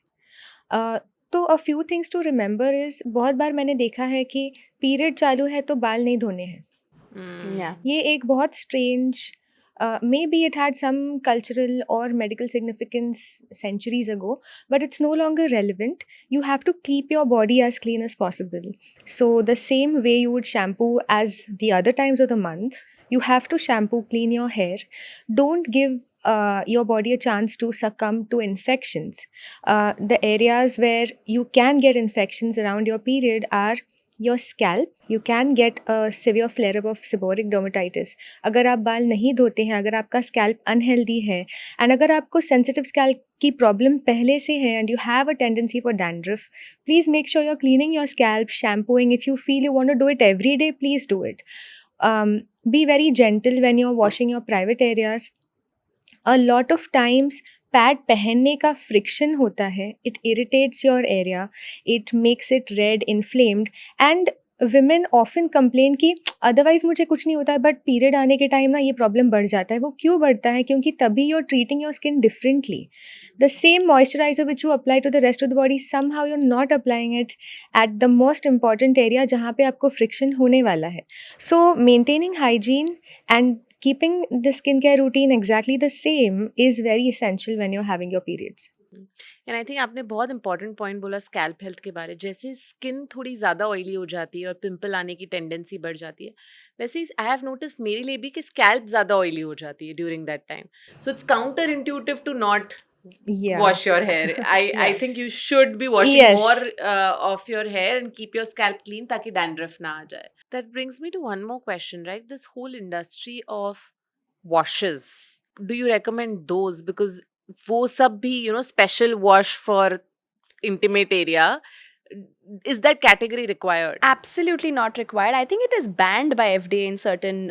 S3: तो a few things to remember is बहुत बार मैंने देखा है कि period चालू है तो बाल नहीं धोने हैं.
S2: Yeah.
S3: ये एक बहुत strange, maybe it had some cultural or medical significance centuries ago, but it's no longer relevant. You have to keep your body as clean as possible. So the same way you would shampoo as the other times of the month, you have to shampoo, clean your hair. Don't give your body a chance to succumb to infections. The areas where you can get infections around your period are your scalp. You can get a severe flare-up of seborrheic dermatitis. अगर आप बाल नहीं धोते हैं, अगर आपका scalp unhealthy है, and अगर आपको sensitive scalp की problem पहले से है and you have a tendency for dandruff, please make sure you're cleaning your scalp, shampooing. If you feel you want to do it every day, please do it. Be very gentle when you're washing your private areas. A lot of times pad पहनने का friction होता है. It irritates your area, it makes it red, inflamed, and women often complain कि otherwise मुझे कुछ नहीं होता है बट पीरियड आने के टाइम ना ये प्रॉब्लम बढ़ जाता है. वो क्यों बढ़ता है? क्योंकि तभी you are treating your skin differently. The same moisturiser which you apply to the rest of the body, somehow you are not applying it at the most important area जहाँ पे आपको फ्रिक्शन होने वाला है. So maintaining hygiene and keeping the skincare routine exactly the same is very essential when you're having your periods.
S1: And I think आपने बहुत important point बोला scalp health के बारे. जैसे स्किन थोड़ी ज़्यादा ऑयली हो जाती है और पिंपल आने की टेंडेंसी बढ़ जाती है, वैसे आई हैव नोटिस्ड मेरे लिए भी कि स्कैल्प ज़्यादा ऑयली हो जाती है during that time. So it's counterintuitive to not
S3: Yeah.
S1: wash your hair. I think you should be washing
S3: Yes.
S1: more of your hair and keep your scalp clean ताकि dandruff ना आ जाए. That brings me to one more question, right? This whole industry of washes. Do you recommend those? Because वो सब भी special wash for intimate area. Is that category required?
S2: Absolutely not required. I think it is banned by FDA in certain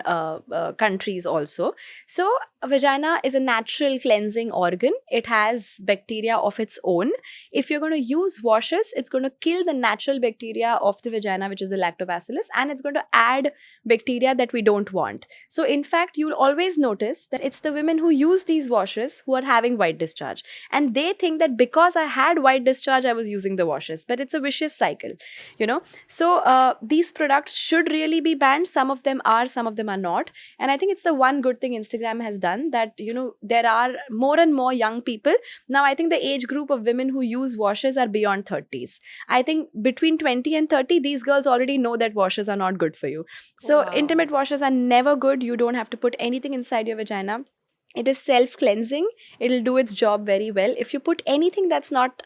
S2: countries also. So vagina is a natural cleansing organ. It has bacteria of its own. If you're going to use washes, it's going to kill the natural bacteria of the vagina, which is the lactobacillus, and it's going to add bacteria that we don't want. So in fact, you'll always notice that it's the women who use these washes who are having white discharge. And they think that because I had white discharge, I was using the washes. But it's a vicious cycle. So these products should really be banned. Some of them are, some of them are not. And I think it's the one good thing Instagram has done, that there are more and more young people now. I think the age group of women who use washes are beyond 30s. I think between 20 and 30, these girls already know that washes are not good for you. So
S1: Wow.
S2: intimate washes are never good. You don't have to put anything inside your vagina. It is self-cleansing. It'll do its job very well. If you put anything that's not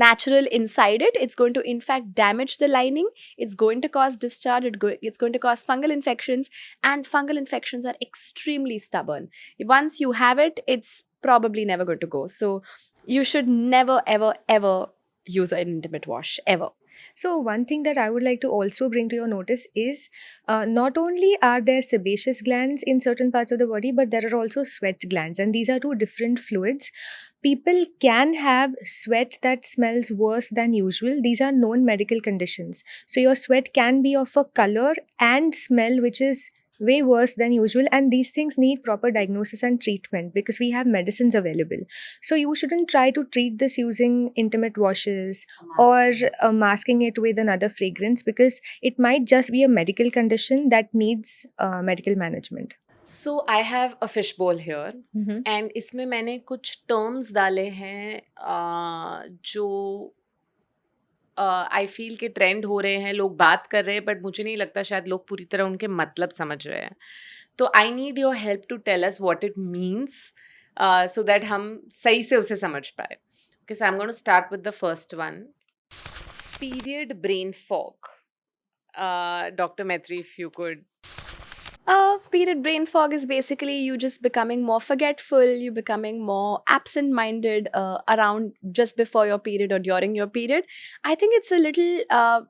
S2: natural inside it, it's going to in fact damage the lining. It's going to cause discharge. It's going to cause fungal infections, and fungal infections are extremely stubborn. Once you have it, it's probably never going to go. So you should never, ever, ever use an intimate wash, ever.
S3: So one thing that I would like to also bring to your notice is not only are there sebaceous glands in certain parts of the body, but there are also sweat glands, and these are two different fluids. People can have sweat that smells worse than usual. These are known medical conditions. So your sweat can be of a color and smell which is way worse than usual, and these things need proper diagnosis and treatment because we have medicines available. So you shouldn't try to treat this using intimate washes or masking it with another fragrance, because it might just be a medical condition that needs medical management.
S1: So I have a fishbowl here
S3: Mhm.
S1: and इसमें मैंने कुछ terms डाले हैं जो I feel के trend हो रहे हैं, लोग बात कर रहे हैं, बट मुझे नहीं लगता शायद लोग पूरी तरह उनके मतलब समझ रहे हैं. तो I need your help to tell us what it means so that हम सही से उसे समझ पाए. Okay, so I am going to start with the first one. Period brain fog. Dr. Maitri, if you could.
S2: Period brain fog is basically you just becoming more forgetful, you becoming more absent-minded around just before your period or during your period. I think it's a little,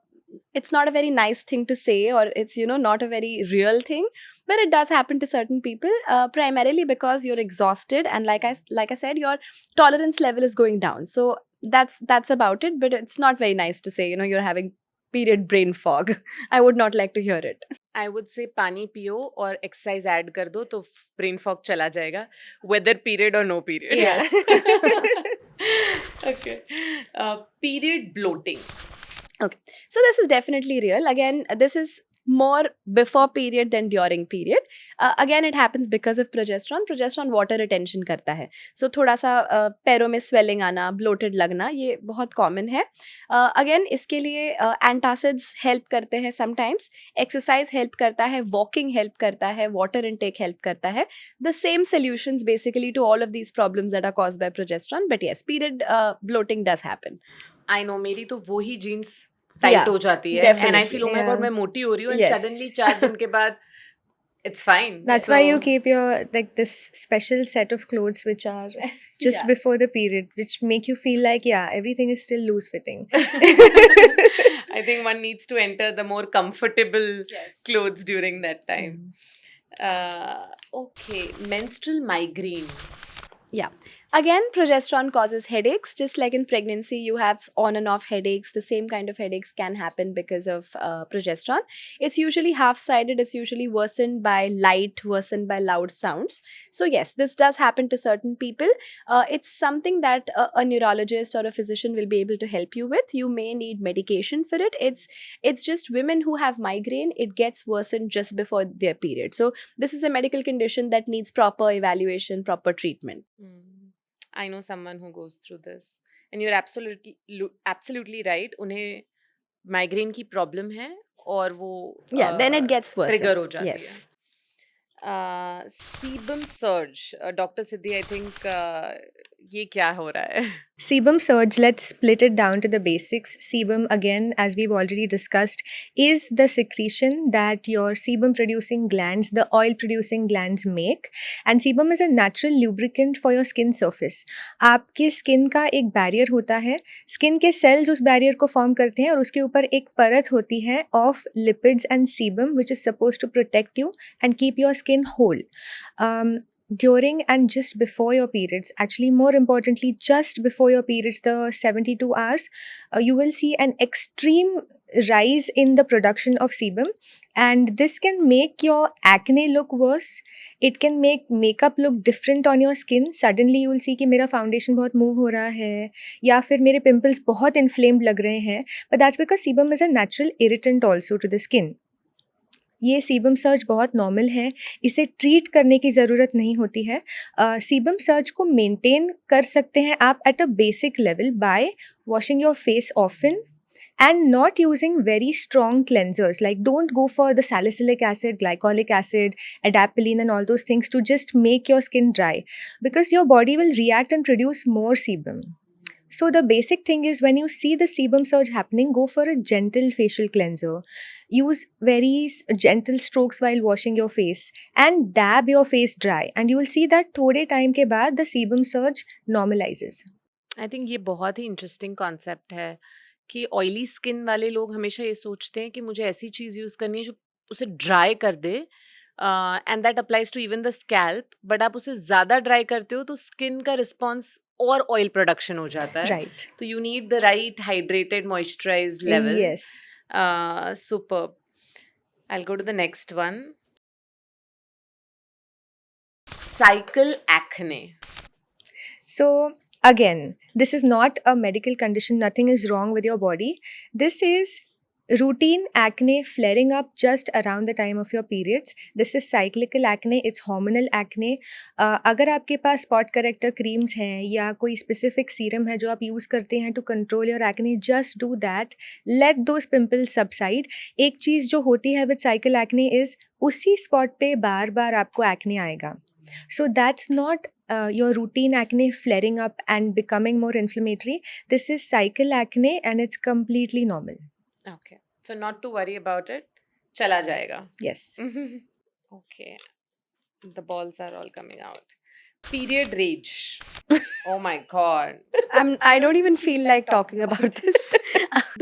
S2: it's not a very nice thing to say, or it's, you know, not a very real thing, but it does happen to certain people, primarily because you're exhausted, and like I said, your tolerance level is going down. So that's about it, but it's not very nice to say, you know, you're having period brain fog. I would not like to hear it.
S1: I would say पानी पियो और exercise add कर दो तो brain fog चला जाएगा, whether period और no period.
S3: Yeah.
S1: Okay. Period bloating.
S2: Okay, so this is definitely real. Again, this is more before period than during period. Again, it happens because of progesterone. Progesterone water retention करता है, so थोड़ा सा पैरों में swelling आना, bloated लगना, ये बहुत common है. Again, इसके लिए antacids help करते हैं sometimes, exercise help करता है, walking help करता है, water intake help करता है. The same solutions basically to all of these problems that are caused by progesterone. But yes, period bloating does happen.
S1: I know, मेरी तो वो ही जीन्स टाइट
S2: Yeah,
S1: हो जाती है and I feel oh my God मैं मोटी हो रही हूँ, एंड
S2: Yes.
S1: सडनली 4 दिन के बाद it's fine.
S3: That's why you keep your like this special set of clothes which are just
S2: Yeah.
S3: before the period, which make you feel like, yeah, everything is still loose fitting.
S1: I think one needs to enter the more comfortable
S2: Yes.
S1: clothes during that time. Okay, menstrual migraine.
S2: Yeah. Again, progesterone causes headaches. Just like in pregnancy, you have on and off headaches. The same kind of headaches can happen because of progesterone. It's usually half-sided. It's usually worsened by light, worsened by loud sounds. So yes, this does happen to certain people. It's something that a neurologist or a physician will be able to help you with. You may need medication for it. It's just women who have migraine, it gets worsened just before their period. So this is a medical condition that needs proper evaluation, proper treatment.
S1: I know someone who goes through this, and you're absolutely right. उन्हें migraine की problem है और वो
S2: Yeah, then it gets worse.
S1: trigger हो जाती
S2: Yes.
S1: है. Sebum surge. Dr. Siddhi, I think ये क्या हो रहा है?
S3: Sebum surge, let's split it down to the basics. Sebum, again, as we've already discussed, is the secretion that your sebum producing glands, the oil producing glands make. And sebum is a natural lubricant for your skin surface. आपके skin का एक barrier होता है, skin के cells उस barrier को form करते हैं और उसके ऊपर एक परत होती है of lipids and sebum, which is supposed to protect you and keep your skin whole. During and just before your periods, actually more importantly just before your periods, the 72 hours, you will see an extreme rise in the production of sebum, and this can make your acne look worse. It can make makeup look different on your skin. Suddenly you will see कि मेरा foundation बहुत move हो रहा है या फिर मेरे pimples बहुत inflamed लग रहे हैं, but that's because sebum is a natural irritant also to the skin. ये सीबम सर्ज बहुत नॉर्मल है, इसे ट्रीट करने की ज़रूरत नहीं होती है. सीबम सर्ज को मेंटेन कर सकते हैं आप at a basic level by washing your face often and not using very strong cleansers. Like, don't go for the salicylic acid, glycolic acid, adapalene and all those things to just make your skin dry, because your body will react and produce more sebum. So the basic thing is, when you see the sebum surge happening, go for a gentle facial cleanser. Use very gentle strokes while washing your face and dab your face dry, and you will see that थोड़े time के बाद the sebum surge normalizes.
S1: I think ये बहुत ही interesting concept है कि oily skin वाले लोग हमेशा ये सोचते हैं कि मुझे ऐसी चीज़ यूज़ करनी है जो उसे ड्राई कर दे, and that applies to even the scalp. But आप उसे ज़्यादा ड्राई करते हो तो स्किन का रिस्पॉन्स और ऑयल प्रोडक्शन हो जाता है.
S3: Right.
S1: तो you need the right hydrated moisturised level.
S3: Yes.
S1: Superb. I'll go to the next one. cycle acne.
S3: So again, this is not a medical condition. Nothing is wrong with your body. This is routine acne flaring up just around the time of your periods. This is cyclical acne. It's hormonal acne. अगर आपके पास spot character creams हैं या कोई specific serum है जो आप use करते हैं to control your acne, just do that. Let those pimples subside. एक चीज़ जो होती है विद साइकिल एक्ने इज़ उसी स्पॉट पे बार बार आपको एक्ने आएगा. So that's not your routine acne flaring up and becoming more inflammatory. This is cycle acne and it's completely normal.
S1: Okay. So not to worry about it. Chala jayega.
S3: Yes.
S1: Okay. The balls are all coming out. Period rage. Oh my god.
S2: I don't even feel like talking about this.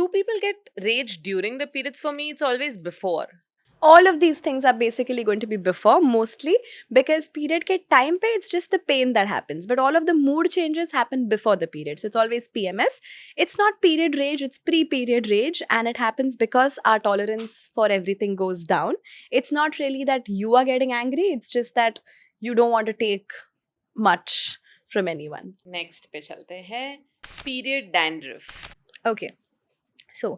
S1: Do people get rage during the periods? For me, it's always before.
S2: All of these things are basically going to be before, mostly because period ke time pe it's just the pain that happens, but all of the mood changes happen before the period. So it's always PMS. It's not period rage, it's pre-period rage, and it happens because our tolerance for everything goes down. It's not really that you are getting angry, it's just that you don't want to take much from anyone.
S1: Next पे चलते हैं. Period dandruff.
S3: Okay. So,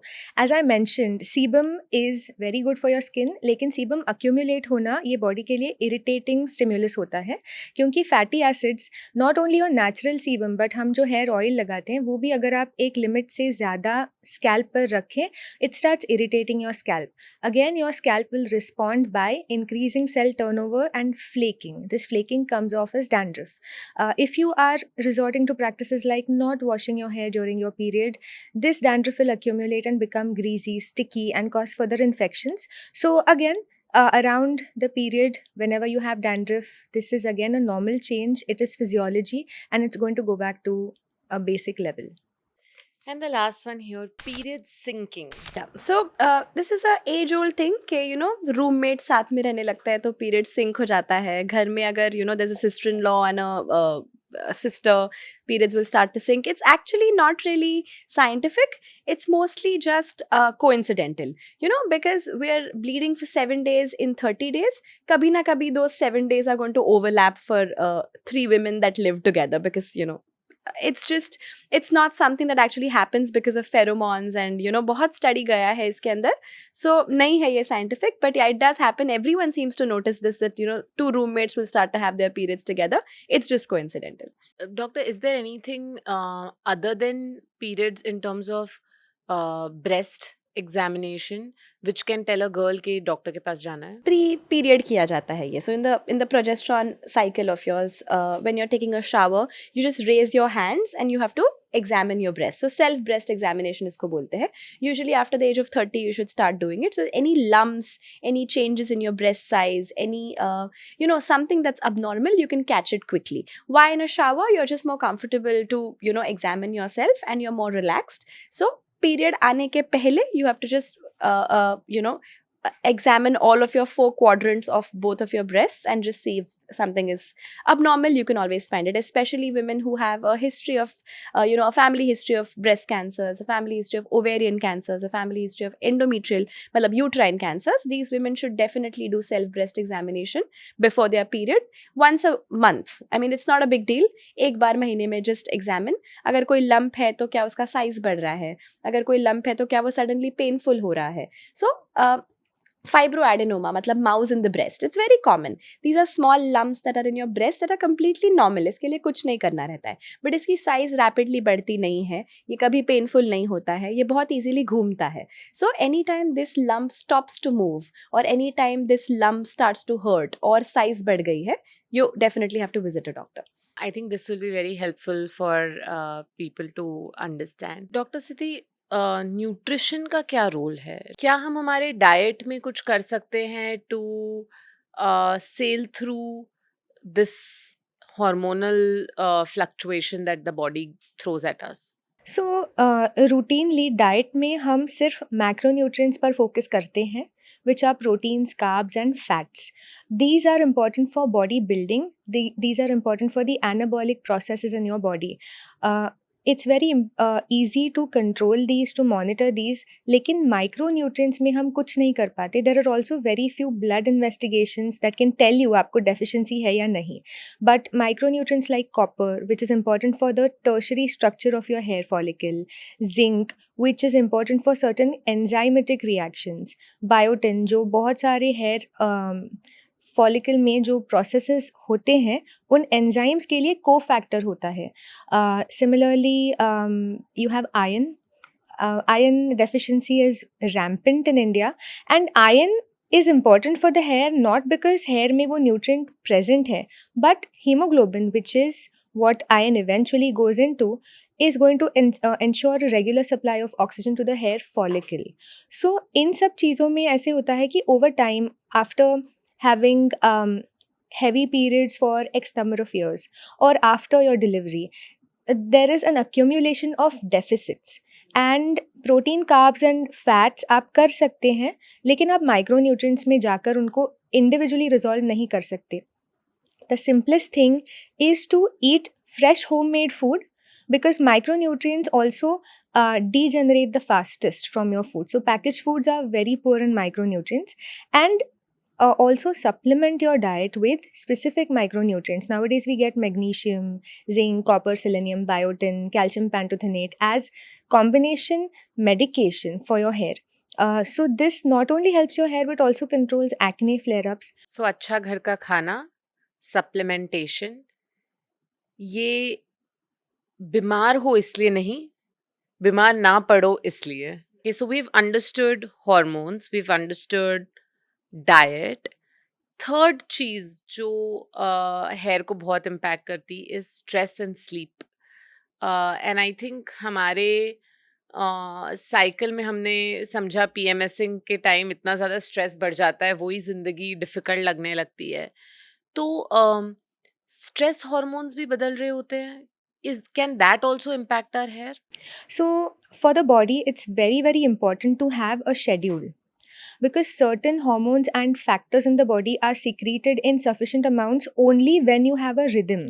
S3: as I mentioned, sebum is very good for your skin, लेकिन sebum accumulate होना ये body के लिए irritating stimulus होता है, क्योंकि fatty acids not only on natural sebum but हम जो hair oil लगाते हैं वो भी अगर आप एक limit से ज़्यादा scalp पर रखें, it starts irritating your scalp. Again, your scalp will respond by increasing cell turnover and flaking. This flaking comes off as dandruff. If you are resorting to practices like not washing your hair during your period, this dandruff will accumulate and become greasy, sticky, and cause further infections. So again, around the period, whenever you have dandruff, this is again a normal change. It is physiology and it's going to go back to a basic level.
S1: And the last one here, period syncing.
S2: Yeah. So this is a age old thing कि roommate साथ में रहने लगता है तो period sync हो जाता है. घर में अगर there's a sister-in-law and a sister, periods will start to sync. It's actually not really scientific. It's mostly just coincidental. Because we're bleeding for 7 days in 30 days. Kabhi na kabhi those 7 days are going to overlap for 3 women that live together because it's not something that actually happens because of pheromones and बहुत study गया है इसके अंदर, so नहीं है ये scientific, but yeah, it does happen. Everyone seems to notice this, that 2 roommates will start to have their periods together. It's just coincidental.
S1: Doctor, is there anything other than periods in terms of breast examination which can tell a girl कि doctor के पास जाना है?
S2: Pre-period किया जाता है ये. So in the progesterone cycle of yours, when you're taking a shower, you just raise your hands and you have to examine your breast. So self breast examination इसको बोलते हैं. Usually after the age of 30 you should start doing it. So any lumps, any changes in your breast size, any something that's abnormal, you can catch it quickly. Why in a shower? You're just more comfortable to examine yourself and you're more relaxed. So period आने के पहले you have to just examine all of your 4 quadrants of both of your breasts and just see if something is abnormal. You can always find it, especially women who have a history of a family history of breast cancers, a family history of ovarian cancers, a family history of endometrial, uterine cancers. These women should definitely do self breast examination before their period once a month. I mean, it's not a big deal. एक बार महीने में just examine. अगर कोई lump है तो क्या उसका size बढ़ रहा है, अगर कोई lump है तो क्या वो suddenly painful हो रहा है. So fibroadenoma, मतलब mouse in the breast, it's very common. These are small lumps that are in your breast that are completely normal. इसके लिए कुछ नहीं करना रहता है, but इसकी size rapidly बढ़ती नहीं है, ये कभी painful नहीं होता है, ये बहुत easily घूमता है. So anytime this lump stops to move or anytime this lump starts to hurt or size बढ़ गई है, you definitely have to visit a doctor.
S1: I think this will be very helpful for people to understand. Dr. Siddhi, nutrition का क्या role है? क्या हम हमारे diet में कुछ कर सकते हैं to sail through this hormonal fluctuation that the body throws at us?
S3: So routinely diet में हम सिर्फ मैक्रोन्यूट्रिएंट्स पर फोकस करते हैं, which are proteins, carbs and fats. These are important for body building. These are important for the anabolic processes in your body. it's very easy to control these, to monitor these, लेकिन micronutrients में हम कुछ नहीं कर पाते. There are also very few blood investigations that can tell you आपको deficiency है या नहीं. But micronutrients like copper, which is important for the tertiary structure of your hair follicle, zinc, which is important for certain enzymatic reactions, biotin, जो बहुत सारे hair follicle में जो processes होते हैं उन एंजाइम्स के लिए को फैक्टर होता है. Similarly you have iron. Iron deficiency is rampant in India, and iron is important for the hair not because hair में वो nutrient present है, but hemoglobin, which is what iron eventually goes into, is going to ensure a regular supply of oxygen to the hair follicle. So इन सब चीज़ों में ऐसे होता है कि over time, after having heavy periods for X number of years or after your delivery, there is an accumulation of deficits. And protein, carbs and fats आप कर सकते हैं, लेकिन आप माइक्रोन्यूट्रिएंट्स में जाकर उनको इंडिविजुअली रिजॉल्व नहीं कर सकते. The simplest thing is to eat fresh homemade food, because micronutrients also degenerate the fastest from your food. So packaged foods are very poor in micronutrients, and also supplement your diet with specific micronutrients. Nowadays we get magnesium, zinc, copper, selenium, biotin, calcium pantothenate as combination medication for your hair. So this not only helps your hair but also controls acne flare-ups.
S1: सो अच्छा घर का खाना, supplementation, ये बीमार हो इसलिए नहीं, बीमार ना पड़ो इसलिए. Okay, so we've understood hormones, we've understood diet. Third चीज जो हेयर को बहुत इम्पैक्ट करती is stress and sleep. And I think हमारे साइकिल में हमने समझा पीएमएसिंग के टाइम इतना ज़्यादा स्ट्रेस बढ़ जाता है, वही ज़िंदगी डिफ़िकल्ट लगने लगती है. तो स्ट्रेस हार्मोन्स भी बदल रहे होते हैं. Can that also impact our hair?
S3: So for the body, it's very, very important to have a schedule, because certain hormones and factors in the body are secreted in sufficient amounts only when you have a rhythm.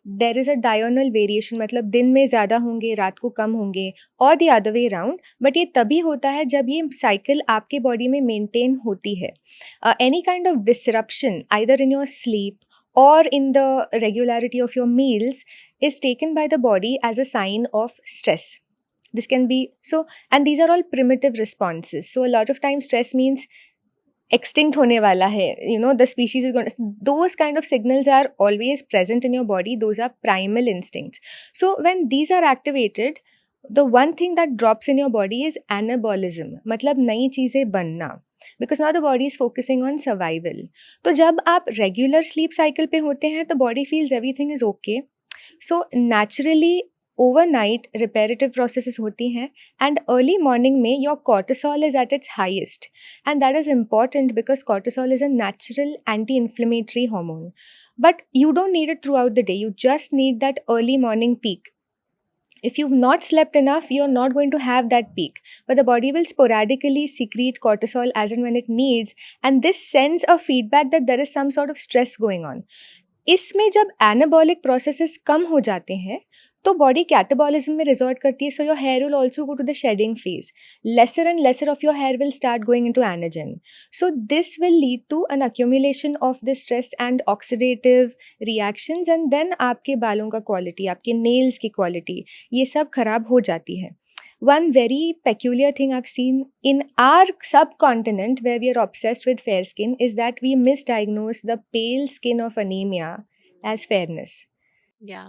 S3: There is a diurnal variation, मतलब दिन में ज़्यादा होंगे, रात को कम होंगे, और the other way around. But ये तभी होता है जब ये साइकिल आपके बॉडी में मेंटेन होती है. Any kind of disruption either in your sleep or in the regularity of your meals is taken by the body as a sign of stress. This can be so, and these are all primitive responses. So a lot of times stress means extinct होने वाला है, the species is going to, those kind of signals are always present in your body. Those are primal instincts. So when these are activated, the one thing that drops in your body is anabolism, मतलब नई चीज़ें बनना, because now the body is focusing on survival. तो जब आप regular sleep cycle पे होते हैं, the body feels everything is okay. So naturally overnight reparative processes होती हैं, and early morning में your cortisol is at its highest, and that is important because cortisol is a natural anti-inflammatory hormone. But you don't need it throughout the day, you just need that early morning peak. If you've not slept enough, you're not going to have that peak, but the body will sporadically secrete cortisol as and when it needs, and this sends a feedback that there is some sort of stress going on. इसमें जब anabolic processes कम हो जाते हैं तो body catabolism में resort करती है. So your hair will also go to the shedding phase. Lesser and lesser of your hair will start going into anagen. So this will lead to an accumulation of the stress and oxidative reactions, and then आपके बालों का quality, आपके nails की quality, ये सब खराब हो जाती है. One very peculiar thing I've seen in our subcontinent where we are obsessed with fair skin is that we misdiagnose the pale skin of anemia as fairness.
S1: Yeah,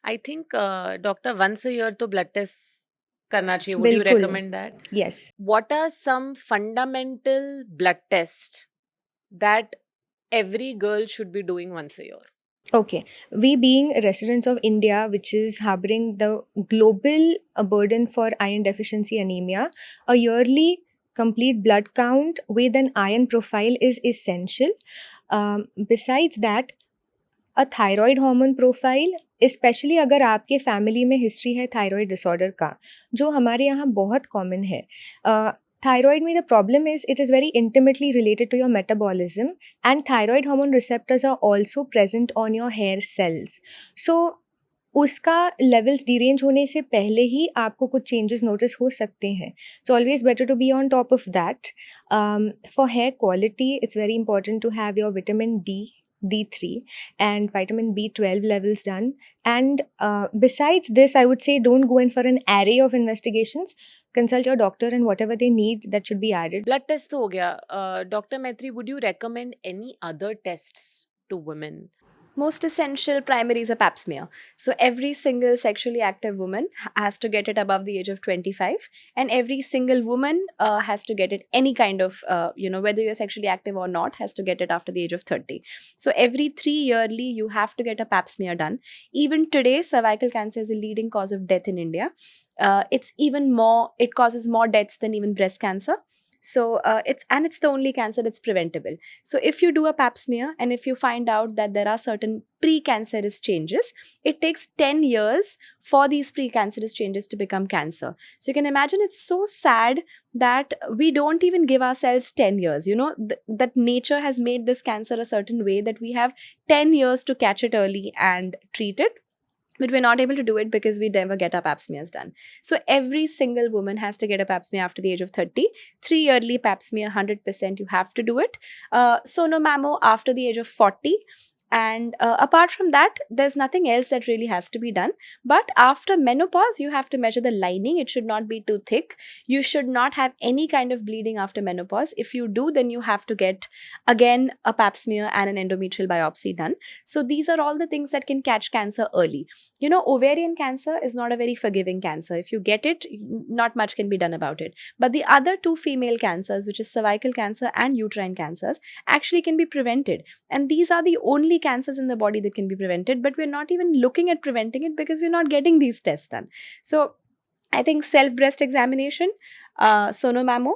S1: I think doctor once a year तो blood test करना चाहिए. Would you
S3: बिल्कुल.
S1: recommend that?
S3: Yes.
S1: What are some fundamental blood tests that every girl should be doing once a year?
S3: Okay, we being residents of India, which is harboring the global burden for iron deficiency anemia, a yearly complete blood count with an iron profile is essential. Besides that, a thyroid hormone profile, especially अगर आपके family में history है thyroid disorder का, जो हमारे यहाँ बहुत common है. Thyroid में the problem is it is very intimately related to your metabolism, and thyroid hormone receptors are also present on your hair cells. So उसका लेवल्स डीरेंज होने से पहले ही आपको कुछ चेंजेस नोटिस हो सकते हैं. It's always better to be on top of that. For hair quality, it's very important to have your vitamin D, D3, and vitamin B12 levels done. And besides this, I would say don't go in for an array of investigations. Consult your doctor and whatever they need that should be added.
S1: Blood test तो हो गया. Doctor Maitri, would you recommend any other tests to women?
S2: Most essential primary is a pap smear. So every single sexually active woman has to get it above the age of 25, and every single woman has to get it any kind of, whether you're sexually active or not, has to get it after the age of 30. So every 3 yearly, you have to get a pap smear done. Even today, cervical cancer is the leading cause of death in India. It causes more deaths than even breast cancer. So it's the only cancer that's preventable. So if you do a pap smear and if you find out that there are certain precancerous changes, it takes 10 years for these precancerous changes to become cancer. So you can imagine it's so sad that we don't even give ourselves 10 years. That nature has made this cancer a certain way that we have 10 years to catch it early and treat it. But we're not able to do it because we never get our pap smears done. So every single woman has to get a pap smear after the age of 30. 3 yearly pap smear, 100% you have to do it. Sono mammo after the age of 40. And apart from that, there's nothing else that really has to be done. But after menopause, you have to measure the lining. It should not be too thick. You should not have any kind of bleeding after menopause. If you do, then you have to get again a pap smear and an endometrial biopsy done. So these are all the things that can catch cancer early. Ovarian cancer is not a very forgiving cancer. If you get it, not much can be done about it. But the other two female cancers, which is cervical cancer and uterine cancers, actually can be prevented. And these are the only cancers in the body that can be prevented, but we're not even looking at preventing it because we're not getting these tests done. So I think self-breast examination, sono mammo,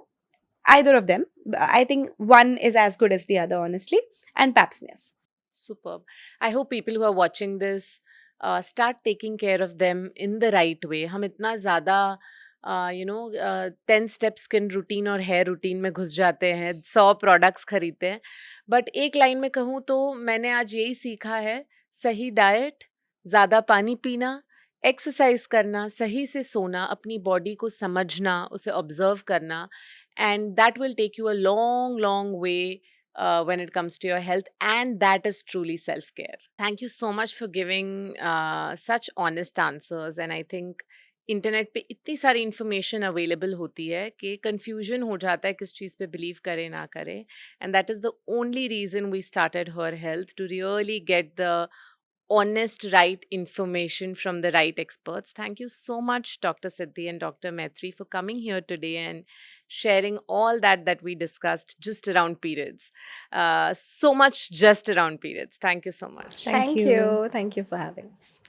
S2: either of them, I think one is as good as the other, honestly, and pap smears.
S1: Superb. I hope people who are watching this start taking care of them in the right way. हम इतना ज़्यादा 10 step skin routine और hair routine में घुस जाते हैं, 100 products खरीदते हैं. बट एक लाइन में कहूँ तो मैंने आज यही सीखा है: सही डाइट, ज़्यादा पानी पीना, एक्सरसाइज करना, सही से सोना, अपनी बॉडी को समझना, उसे ऑब्जर्व करना, and that will take you a long long way when it comes to your health, and that is truly self-care. Thank you so much for giving such honest answers, and I think internet पे इतनी सारी information available होती है कि confusion हो जाता है किस चीज़ पे बिलीव करें ना करें, and that is the only reason we started her health, to really get the honest, right information from the right experts. Thank you so much, Dr. Siddhi and Dr. Maitri, for coming here today and sharing all that we discussed just around periods. So much just around periods. Thank you so much.
S3: Thank you.
S2: Thank you for having us.